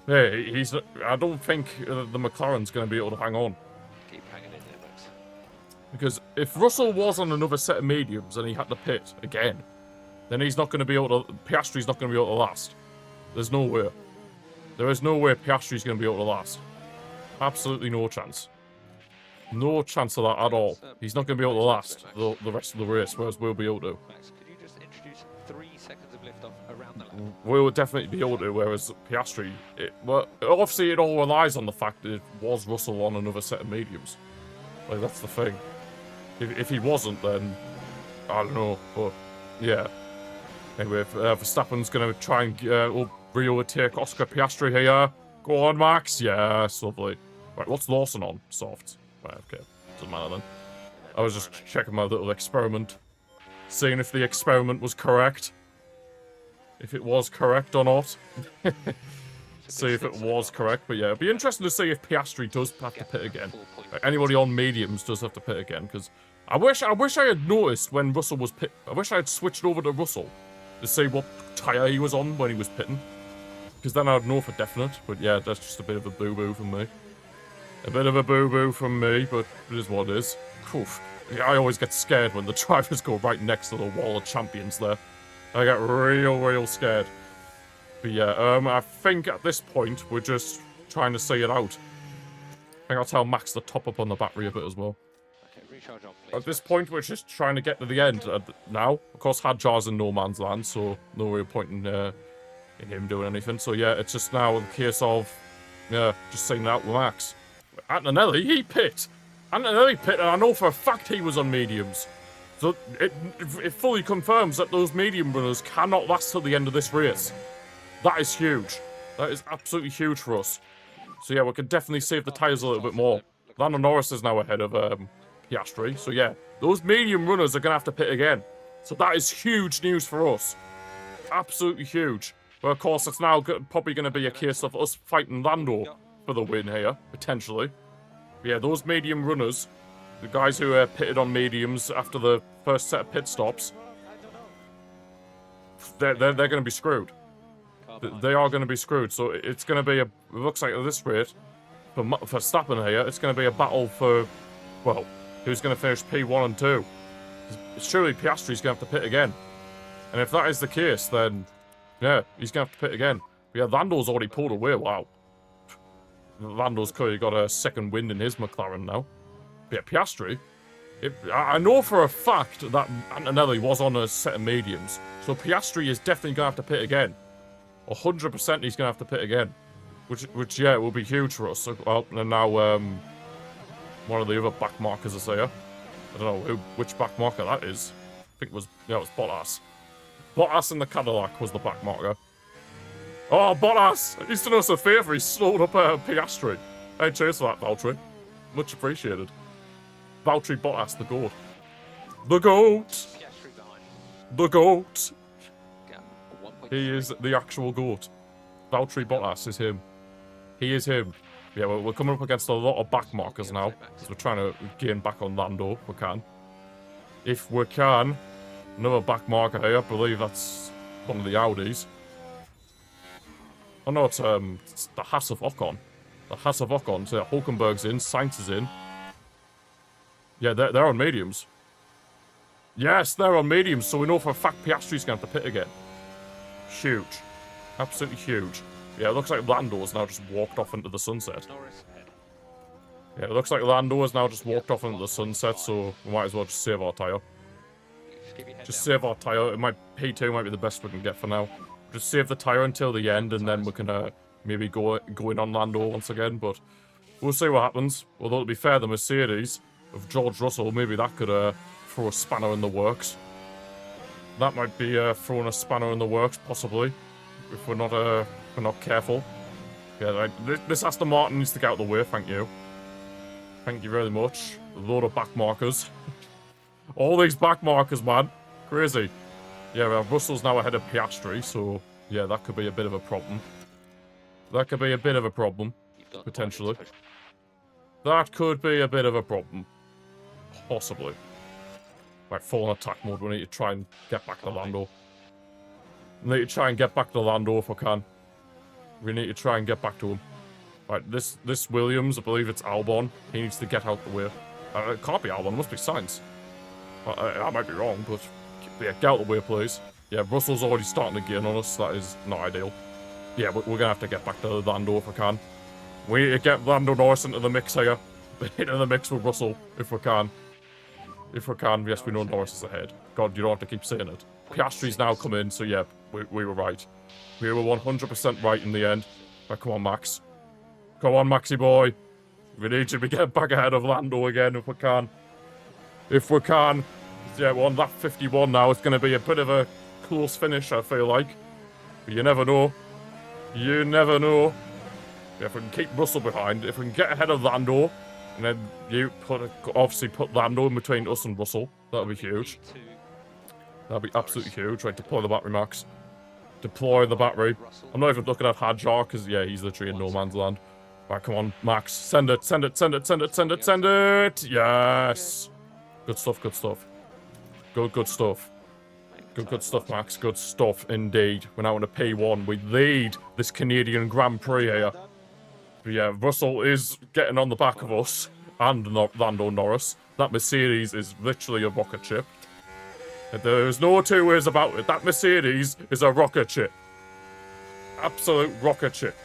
Hey, I don't think the McLaren's going to be able to hang on. Keep hanging in there, Max. Because if Russell was on another set of mediums and he had to pit again, then he's not going to be able to... Piastri's not going to be able to last. There's no way. There is no way Piastri's going to be able to last. Absolutely no chance. No chance of that at all. He's not going to be able to last the rest of the race, whereas we'll be able to. Max, could you just introduce 3 seconds of liftoff around the lap? We'll definitely be able to, whereas Piastri... well, obviously it all relies on the fact that it was Russell on another set of mediums. Like, that's the thing. If he wasn't, then... I don't know, but... yeah. Anyway, Verstappen's going to try and re-overtake Oscar Piastri here. Go on, Max. Yes, lovely. Right, what's Lawson on? Soft. Right, okay. Doesn't matter then. I was just checking my little experiment. Seeing if the experiment was correct. If it was correct or not. See if it was correct. But yeah, it'd be interesting to see if Piastri does have to pit again. Like, anybody on mediums does have to pit again, because I wish I had noticed when Russell was pit. I wish I had switched over to Russell to see what tyre he was on when he was pitting. Because then I'd know for definite. But yeah, that's just a bit of a boo-boo from me. A bit of a boo-boo from me, but it is what it is. Oof. Yeah, I always get scared when the drivers go right next to the wall of champions there. I get real scared. But yeah, I think at this point, we're just trying to see it out. I think I'll tell Max to top up on the battery a bit as well. Okay, recharge on, please. At this point, we're just trying to get to the end now. Of course, Hadjar's in no man's land, so no real point in him doing anything. So yeah, it's just now a case of, just seeing it out with Max. Antonelli, he pit. Antonelli pit, and I know for a fact he was on mediums. So it fully confirms that those medium runners cannot last till the end of this race. That is huge. That is absolutely huge for us. So yeah, we can definitely save the tyres a little bit more. Lando Norris is now ahead of Piastri. So yeah, those medium runners are going to have to pit again. So that is huge news for us. Absolutely huge. But of course, it's now probably going to be a case of us fighting Lando for the win here, potentially. But yeah, those medium runners, the guys who pitted on mediums after the first set of pit stops, they're going to be screwed. They are going to be screwed. So it's going to be it looks like at this rate, for Verstappen here, it's going to be a battle for, well, who's going to finish P1 and 2. Surely Piastri's going to have to pit again. And if that is the case, then, yeah, he's going to have to pit again. But yeah, Lando's already pulled away, wow. Lando's clearly got a second wind in his McLaren now. But yeah, Piastri, I know for a fact that Antonelli was on a set of mediums. So Piastri is definitely going to have to pit again. 100% he's going to have to pit again. Which yeah, will be huge for us. So, well, and now, one of the other back markers is here. I don't know which back marker that is. I think it was, yeah, it was Bottas. Bottas in the Cadillac was the back marker. Oh, Bottas! He's done us a favour, he slowed up Piastri. Hey, cheers for that, Valtteri. Much appreciated. Valtteri Bottas, the GOAT. The GOAT! The GOAT! He is the actual GOAT. Valtteri Bottas is him. He is him. Yeah, we're coming up against a lot of back markers now, because we're trying to gain back on Lando, if we can. If we can, another back marker here, I believe that's one of the Audis. Oh no, it's the Haas of Ocon. The Haas of Ocon, so Hulkenberg's in, Sainz is in. Yeah, they're on mediums. Yes, they're on mediums, so we know for a fact Piastri's going to have to pit again. Huge. Absolutely huge. Yeah, it looks like Lando's now just walked off into the sunset. Yeah, it looks like Lando has now just walked off into the sunset, so we might as well just save our tyre. Just save our tyre. P2 might be the best we can get for now. Just save the tyre until the end, and then we can maybe go in on Lando once again, but we'll see what happens. Although, to be fair, the Mercedes of George Russell, maybe that could throw a spanner in the works. That might be throwing a spanner in the works, possibly, if we're not careful. Yeah, like, this Aston Martin needs to get out of the way, thank you. Thank you very much. A load of back markers. All these back markers, man. Crazy. Yeah, Russell's now ahead of Piastri, so yeah, that could be a bit of a problem. That could be a bit of a problem, potentially. That could be a bit of a problem. Possibly. Right, full on attack mode, we need to try and get back to Lando. We need to try and get back to Lando if we can. We need to try and get back to him. Right, this Williams, I believe it's Albon. He needs to get out the way. It can't be Albon, it must be Sainz. I might be wrong, but yeah, get out the way, please. Yeah, Russell's already starting to gain on us. That is not ideal. Yeah, we're going to have to get back to Lando if we can. We need to get Lando Norris into the mix here. Into the mix with Russell, if we can. If we can, yes, we know Norris is ahead. God, you don't have to keep saying it. Piastri's now come in, so yeah, we were right. We were 100% right in the end. Right, come on, Max. Come on, Maxi boy. We need you to get back ahead of Lando again if we can. If we can. Yeah, we're on lap 51 now. It's going to be a bit of a close finish, I feel like. But you never know. You never know. Yeah, if we can keep Russell behind, if we can get ahead of Lando, and then you obviously put Lando in between us and Russell, that'll be huge. That'll be absolutely huge. Right, deploy the battery, Max. Deploy the battery. I'm not even looking at Hadjar, because, yeah, he's literally in no man's land. Right, come on, Max. Send it, send it, send it, send it, send it, send it! Yes! Good stuff, good stuff. Good stuff. Good stuff, Max. Good stuff indeed. We're now in a P1. We lead this Canadian Grand Prix here. But yeah, Russell is getting on the back of us and Lando Norris. That Mercedes is literally a rocket ship. There's no two ways about it. That Mercedes is a rocket ship. Absolute rocket ship.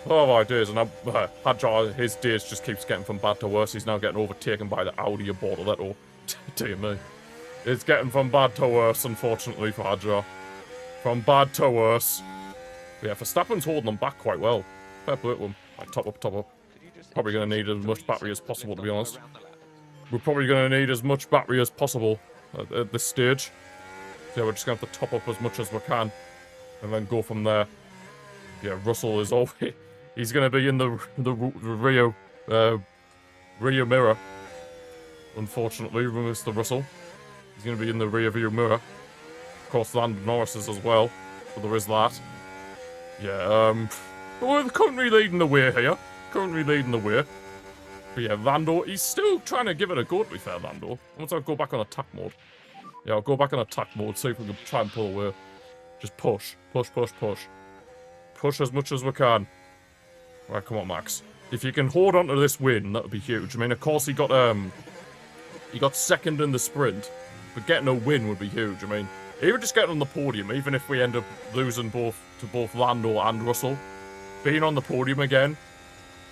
Oh my days, and Hadjar, his days just keeps getting from bad to worse. He's now getting overtaken by the Audi Bortoletto. Dear me. It's getting from bad to worse, unfortunately, for Hadjar. From bad to worse. But yeah, Verstappen's holding them back quite well. Fair play to him. Like, top up, top up. Probably going to need as much battery as possible, to be honest. We're probably going to need as much battery as possible at this stage. So yeah, we're just going to have to top up as much as we can. And then go from there. Yeah, Russell is always... He's going to be in the rear mirror. Unfortunately, Mr. Russell. He's going to be in the rear view mirror. Of course, Lando Norris is as well. So there is that. Yeah, we're currently leading the way here. Currently leading the way. But yeah, Lando, he's still trying to give it a go, to be fair, Lando. Once I go back on attack mode. Yeah, I'll go back on attack mode, see if we can try and pull away. Just push. Push, push, push. Push as much as we can. Right, come on, Max. If you can hold on to this win, that would be huge. I mean, of course, he got second in the sprint, but getting a win would be huge. I mean, even just getting on the podium, even if we end up losing to both Lando and Russell, being on the podium again,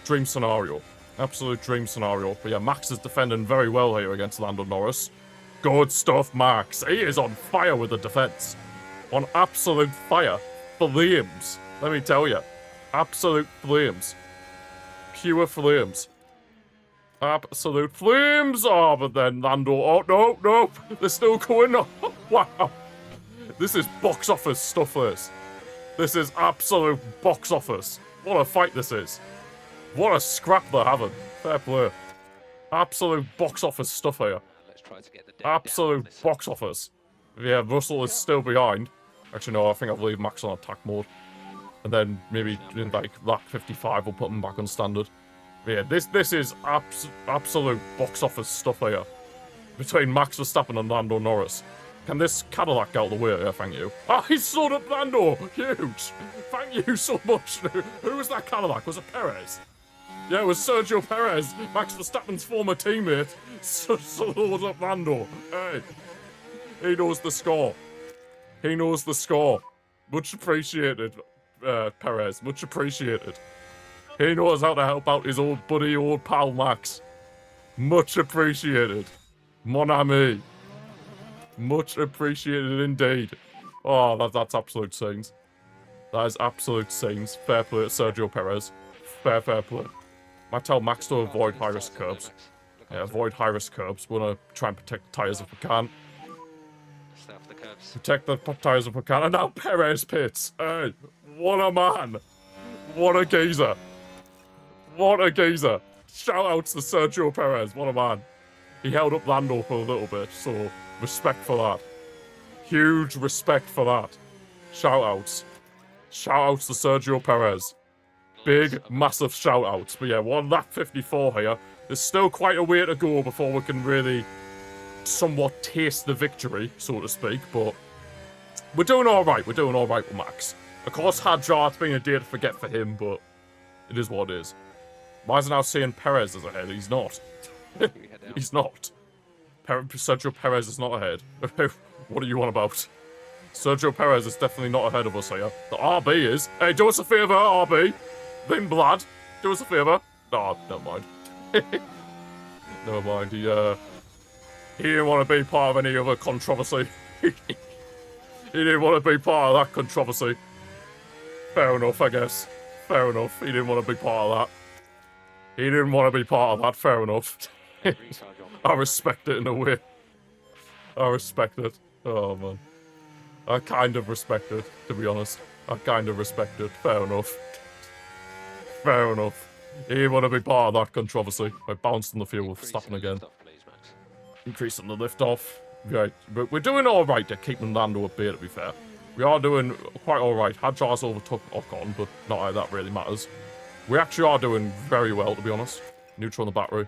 dream scenario. Absolute dream scenario. But yeah, Max is defending very well here against Lando Norris. Good stuff, Max. He is on fire with the defense. On absolute fire. Flames. Let me tell you. Absolute flames. Pure flames. Absolute flames! Oh, but then Lando... Oh, no, no! They're still going on. Wow. This is box office stuff, this. This is absolute box office. What a fight this is. What a scrap they're having. Fair play. Absolute box office stuff here. Let's try to get the Absolute box office. Yeah, Russell is still behind. Actually, no, I think I'll leave Max on attack mode. And then maybe in like lap 55 we'll put him back on standard. But yeah, this is absolute box office stuff here. Between Max Verstappen and Lando Norris. Can this Cadillac get out of the way? Yeah, thank you. Ah, he's sold up Lando! Huge! Thank you so much. Who was that Cadillac? Was it Perez? Yeah, it was Sergio Perez, Max Verstappen's former teammate. Sold up Lando. Hey. He knows the score. He knows the score. Much appreciated, Perez. Much appreciated. He knows how to help out his old buddy, old pal Max. Much appreciated. Mon ami. Much appreciated indeed. Oh, that's absolute scenes. That is absolute scenes. Fair play to Sergio Perez. Fair play. Might tell Max to avoid high-risk curbs. Yeah, avoid high-risk curbs. We want to try and protect the tyres if we can. Stay off the curbs. Protect the tyres if we can. And now Perez pits. Hey, what a man. What a geezer. What a geezer. Shout outs to Sergio Perez. What a man. He held up Lando for a little bit, so respect for that. Huge respect for that. Shout outs. Shout outs to Sergio Perez. Big, massive shout outs. But yeah, we're on lap 54 here. There's still quite a way to go before we can really somewhat taste the victory, so to speak, but we're doing alright. We're doing alright with Max. Of course, Hadjar, it's been a day to forget for him, but it is what it is. Why is it now saying Perez is ahead? He's not. He's not. Sergio Perez is not ahead. What are you on about? Sergio Perez is definitely not ahead of us here. The RB is. Hey, do us a favour, RB. Then Blood, do us a favour. Oh, never mind. Never mind. He didn't want to be part of any other controversy. He didn't want to be part of that controversy. Fair enough, I guess. Fair enough. He didn't want to be part of that. He didn't want to be part of that. Fair enough. I respect it in a way. I respect it. Oh, man. I kind of respect it, to be honest. I kind of respect it. Fair enough. Fair enough. He didn't want to be part of that controversy. I bounced on the field with Verstappen again. Increasing the lift off. Right, but we're doing alright to keeping Lando at bay, to be fair. We are doing quite alright. Hadjar's overtook Ocon, but not how that really matters. We actually are doing very well, to be honest. Neutral on the battery.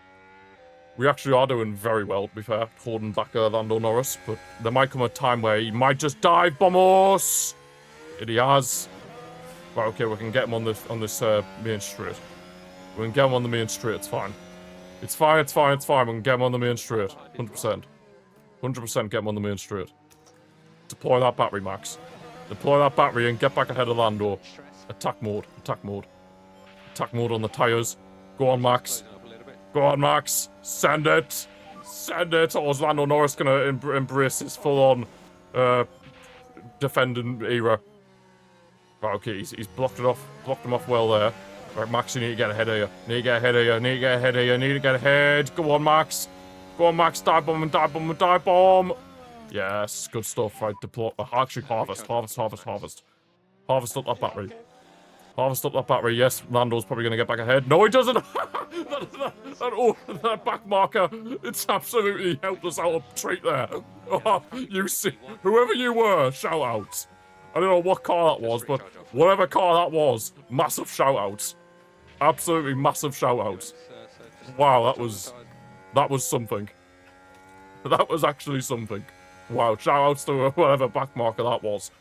We actually are doing very well, to be fair, holding back Lando Norris, but there might come a time where he might just dive, vamos! And he has. Right, okay, we can get him on this main straight. We can get him on the main straight, it's fine. It's fine, it's fine, it's fine, we can get him on the main straight. 100%. 100% get him on the main straight. Deploy that battery, Max. Deploy that battery and get back ahead of Lando. Attack mode, attack mode. Attack mode on the tyres. Go on, Max. Go on, Max. Send it. Send it. Or is Lando Norris gonna embrace his full-on defending era? Right, okay, he's blocked it off. Blocked him off well there. Right, Max, you need to get ahead of you. Need to get ahead of you. Need to get ahead of you. Need to get ahead. Go on, Max. Go on, Max. Dive bomb and dive bomb and dive bomb. Yes, good stuff. Right, deploy. Actually, harvest. Harvest, harvest, harvest. Harvest up that battery. Harvest up that battery. Yes, Lando's probably going to get back ahead. No, he doesn't. that back marker. It's absolutely helped us out a treat there. Oh, you see, whoever you were, shout outs. I don't know what car that was, but whatever car that was, massive shout outs. Absolutely massive shout outs. Wow, that was something. That was actually something. Wow, shout outs to whatever back marker that was.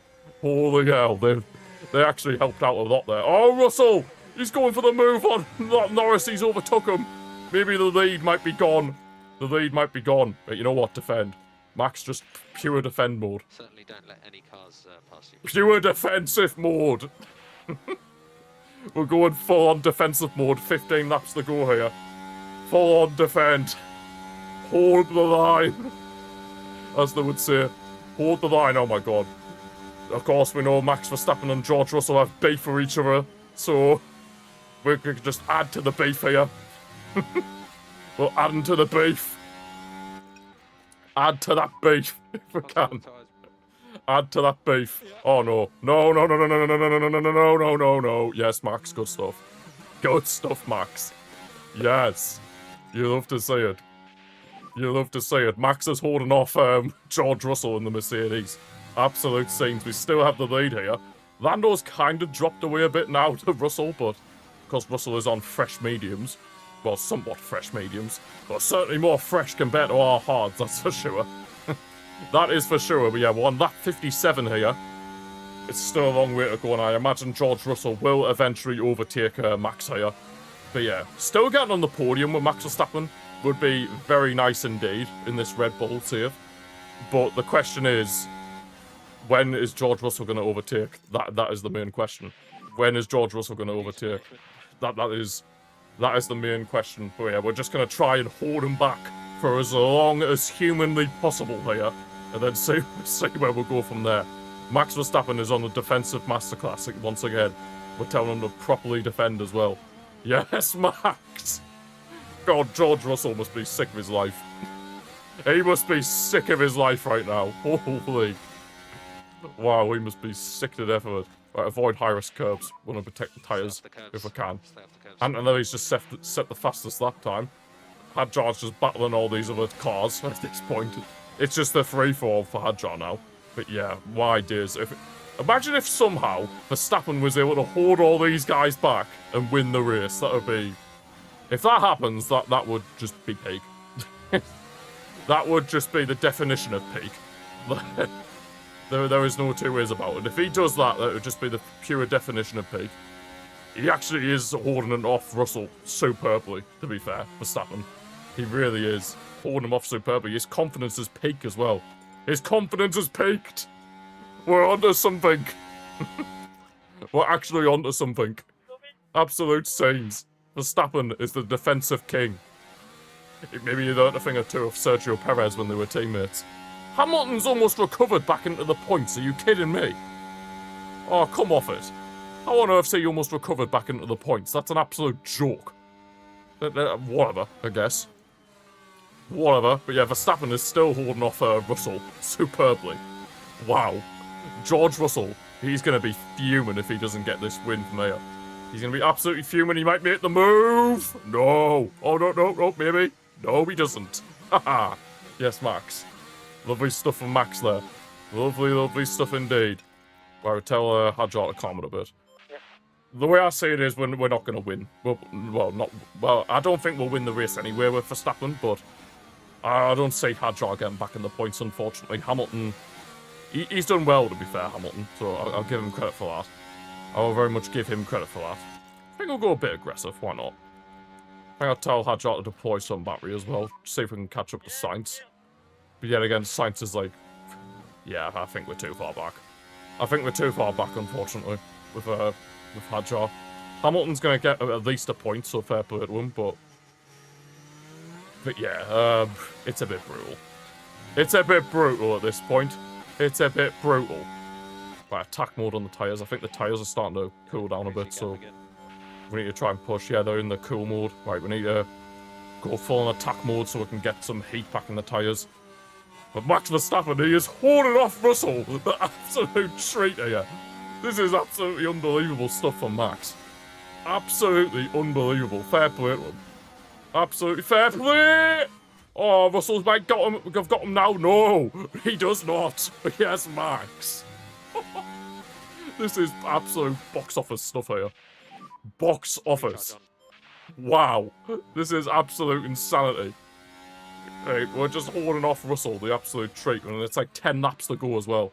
Holy hell, they actually helped out a lot there. Oh, Russell! He's going for the move on Norris. He's overtook him. Maybe the lead might be gone. The lead might be gone. But you know what? Defend. Max, just pure defend mode. Certainly don't let any cars pass you. Pure defensive mode. We're going full on defensive mode. 15 laps to go here. Full on defend. Hold the line. As they would say. Hold the line. Oh my god. Of course, we know Max Verstappen and George Russell have beef for each other, so we could just add to the beef here. We're adding to the beef. Add to that beef, if we can. Add to that beef. Oh no. No, no, no, no, no, no, no, no, no, no, no, no, no, no. Yes, Max, good stuff. Good stuff, Max. Yes. You love to see it. You love to see it. Max is holding off George Russell in the Mercedes. Absolute scenes. We still have the lead here. Lando's kind of dropped away a bit now to Russell, but because Russell is on fresh mediums, well, somewhat fresh mediums, but certainly more fresh compared to our hards, that's for sure. That is for sure, but yeah, we're on lap 57 here. It's still a long way to go, and I imagine George Russell will eventually overtake Max here. But yeah, still getting on the podium with Max Verstappen would be very nice indeed in this Red Bull save. But the question is, when is George Russell going to overtake? That is the main question. When is George Russell going to overtake? That is the main question. But yeah, we're just going to try and hold him back for as long as humanly possible here, and then see where we'll go from there. Max Verstappen is on the defensive masterclass once again. We're telling him to properly defend as well. Yes, Max! God, George Russell must be sick of his life. He must be sick of his life right now. Holy. Wow, he must be sick to death of it. Right, avoid high-risk curbs. Want to protect the tyres if we can. And then he's just set the fastest lap time. Hadjar's just battling all these other cars at this point. It's just a free-for-all for Hadjar now. But yeah, why days. Imagine if somehow Verstappen was able to hold all these guys back and win the race. That would be... If that happens, that would just be peak. That would just be the definition of peak. There is no two ways about it. If he does that, that would just be the pure definition of peak. He actually is holding it off Russell superbly, to be fair, Verstappen. He really is holding him off superbly. His confidence is peak as well. His confidence is peaked. We're onto something. We're actually onto something. Absolute scenes. Verstappen is the defensive king. Maybe you learned a thing or two of Sergio Perez when they were teammates. Hamilton's almost recovered back into the points. Are you kidding me? Oh, come off it. How on earth say you almost recovered back into the points? That's an absolute joke. Whatever, I guess. Whatever. But yeah, Verstappen is still holding off Russell superbly. Wow. George Russell, he's going to be fuming if he doesn't get this win from here. He's going to be absolutely fuming. He might make the move. No. Oh, no, maybe. No, he doesn't. Haha. Yes, Max. Lovely stuff from Max there. Lovely, lovely stuff indeed. Well, I would tell Hadjar to calm it a bit. The way I see it is we're not going to win. Well, I don't think we'll win the race anyway with Verstappen, but I don't see Hadjar getting back in the points, unfortunately. Hamilton, he's done well, to be fair, Hamilton, so I'll give him credit for that. I will very much give him credit for that. I think I'll go a bit aggressive, why not? I think I'll tell Hadjar to deploy some battery as well, see if we can catch up to Sainz. But yet again, Sainz is like, yeah, I think we're too far back. I think we're too far back, unfortunately, with Hadjar. Hamilton's going to get at least a point, so fair play to him, but yeah, it's a bit brutal. It's a bit brutal at this point. It's a bit brutal. Right, attack mode on the tyres. I think the tyres are starting to cool down a bit, so we need to try and push. Yeah, they're in the cool mode. Right, we need to go full on attack mode so we can get some heat back in the tyres. But Max Verstappen, he is holding off Russell. The absolute treat here. This is absolutely unbelievable stuff from Max. Absolutely unbelievable. Fair play to him. Absolutely fair play! Oh, Russell's might got him. I've got him now. No, he does not. Yes, Max. This is absolute box office stuff here. Box office. Wow. This is absolute insanity. Right, we're just holding off Russell, the absolute treat, and it's like 10 laps to go as well.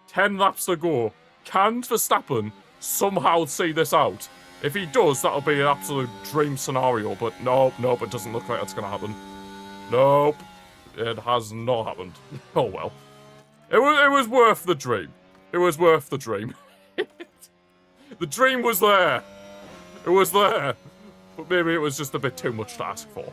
10 laps to go. Can Verstappen somehow see this out? If he does, that'll be an absolute dream scenario, but nope, it doesn't look like that's going to happen. Nope, it has not happened. Oh well. It was worth the dream. It was worth the dream. The dream was there. It was there. But maybe it was just a bit too much to ask for.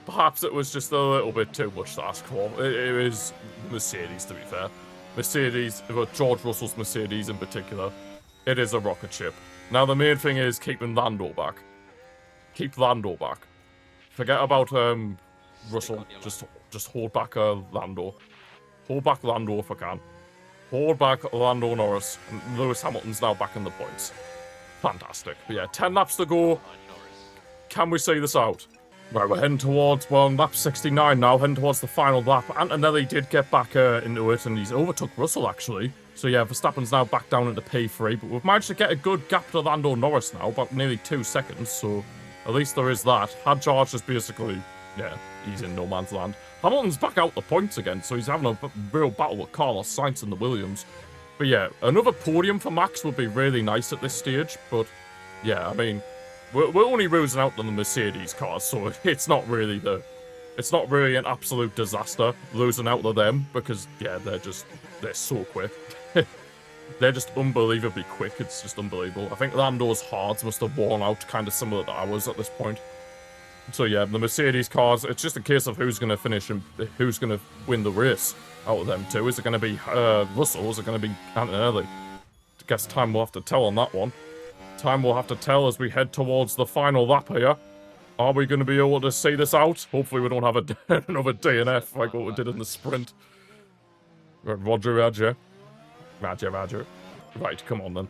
Perhaps it was just a little bit too much to ask for. It is Mercedes, to be fair. Mercedes, George Russell's Mercedes in particular, it is a rocket ship. Now, the main thing is keeping Lando back. Keep Lando back. Forget about Russell. Just hold back Lando. Hold back Lando if I can. Hold back Lando Norris. And Lewis Hamilton's now back in the points. Fantastic. But yeah, 10 laps to go. Can we see this out? Right, we're heading towards, well, lap 69 now, heading towards the final lap. Antonelli did get back into it, and he's overtook Russell, actually. So yeah, Verstappen's now back down into P3, but we've managed to get a good gap to Lando Norris now, about nearly 2 seconds, so at least there is that. Hadjar just basically, yeah, he's in no man's land. Hamilton's back out the points again, so he's having a real battle with Carlos Sainz and the Williams. But yeah, another podium for Max would be really nice at this stage, but yeah, I mean, we're only losing out on the Mercedes cars, so it's not really an absolute disaster losing out to them, because yeah, they're so quick. They're just unbelievably quick. It's just unbelievable. I think Lando's hards must have worn out kind of similar to ours at this point. So yeah, the Mercedes cars, it's just a case of who's going to finish and who's going to win the race out of them two. Is it going to be Russell? Is it going to be Antonelli? I guess time will have to tell on that one. Time will have to tell as we head towards the final lap here. Are we going to be able to see this out? Hopefully we don't have another DNF like what we did in the sprint. Roger. Right, come on then.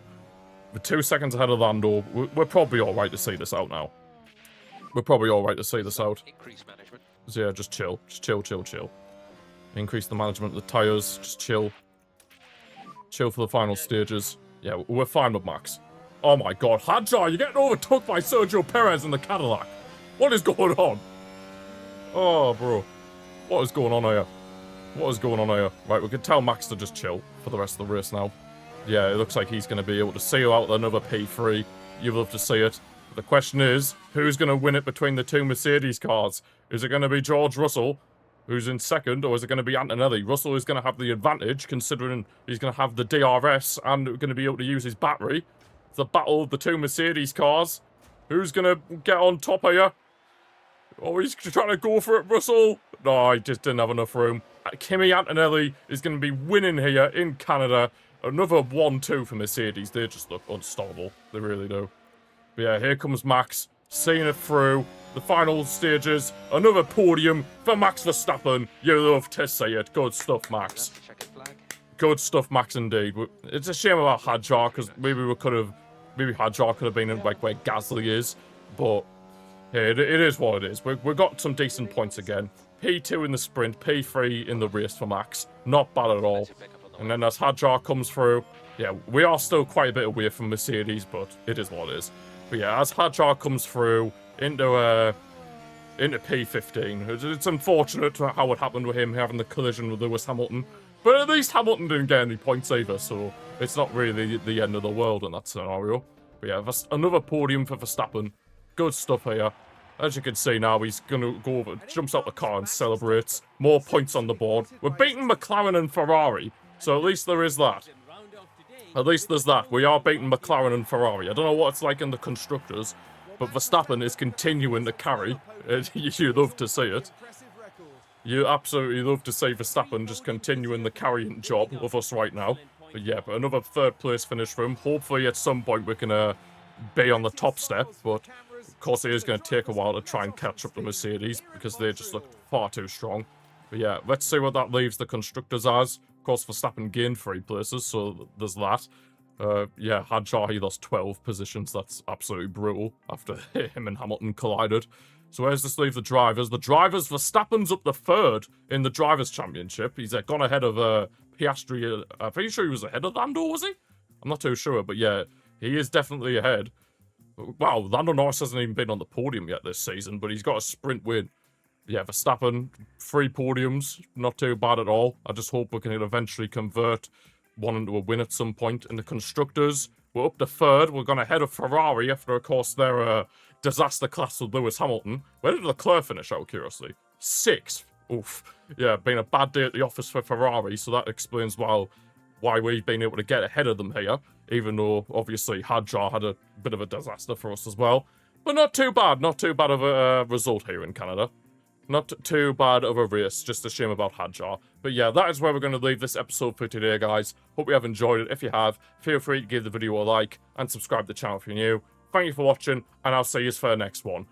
We're 2 seconds ahead of Lando. We're probably alright to see this out now. We're probably alright to see this out. Increase management. So yeah, just chill. Just chill. Increase the management of the tyres. Just chill. Chill for the final stages. Yeah, we're fine with Max. Oh my god, Hadjar, you're getting overtook by Sergio Perez in the Cadillac. What is going on? Oh, bro. What is going on here? What is going on here? Right, we can tell Max to just chill for the rest of the race now. Yeah, it looks like he's going to be able to seal out another P3. You'd love to see it. But the question is, who's going to win it between the two Mercedes cars? Is it going to be George Russell, who's in second, or is it going to be Antonelli? Russell is going to have the advantage, considering he's going to have the DRS and going to be able to use his battery. It's a battle of the two Mercedes cars. Who's going to get on top here? Oh, he's trying to go for it, Russell. No, he just didn't have enough room. Kimi Antonelli is going to be winning here in Canada. Another 1-2 for Mercedes. They just look unstoppable. They really do. But yeah, here comes Max, seeing it through. The final stages. Another podium for Max Verstappen. You love to see it. Good stuff, Max. Good stuff, Max, indeed. It's a shame about Hadjar, because maybe Hadjar could have been in like where Gasly is, but yeah, it is what it is. We've got some decent points again. P2 in the sprint, P3 in the race for Max. Not bad at all. And then as Hadjar comes through, yeah, we are still quite a bit away from Mercedes, but it is what it is. But yeah, as Hadjar comes through into P15, it's unfortunate how it happened with him having the collision with Lewis Hamilton. But at least Hamilton didn't get any points either, so it's not really the end of the world in that scenario. But yeah, another podium for Verstappen. Good stuff here. As you can see now, he's going to go over, jumps out the car and celebrates. More points on the board. We're beating McLaren and Ferrari, so at least there is that. At least there's that. We are beating McLaren and Ferrari. I don't know what it's like in the constructors, but Verstappen is continuing to carry. You love to see it. You absolutely love to see Verstappen just continuing the carrying job of us right now. But yeah, but another third place finish for him. Hopefully at some point we can be on the top step, but of course it is going to take a while to try and catch up to Mercedes because they just look far too strong. But yeah, let's see what that leaves the constructors as. Of course, Verstappen gained 3 places, so there's that. Yeah, Hadjar, he lost 12 positions. That's absolutely brutal after him and Hamilton collided. So where's this leave the drivers? The drivers, Verstappen's up the 3rd in the Drivers' Championship. He's gone ahead of Piastri. I'm pretty sure he was ahead of Lando, was he? I'm not too sure, but yeah, he is definitely ahead. Wow, Lando Norris hasn't even been on the podium yet this season, but he's got a sprint win. Yeah, Verstappen, 3 podiums, not too bad at all. I just hope we can eventually convert one into a win at some point. In the constructors, we're up to 3rd. We're going ahead of Ferrari after, of course, their disaster class with Lewis Hamilton. Where did Leclerc finish, out of curiosity? 6th. Oof. Yeah, been a bad day at the office for Ferrari, so that explains why we've been able to get ahead of them here, even though, obviously, Hadjar had a bit of a disaster for us as well. But not too bad. Not too bad of a result here in Canada. Not too bad of a race, just a shame about Hadjar. But yeah, that is where we're going to leave this episode for today, guys. Hope you have enjoyed it. If you have, feel free to give the video a like and subscribe to the channel if you're new. Thank you for watching, and I'll see you for the next one.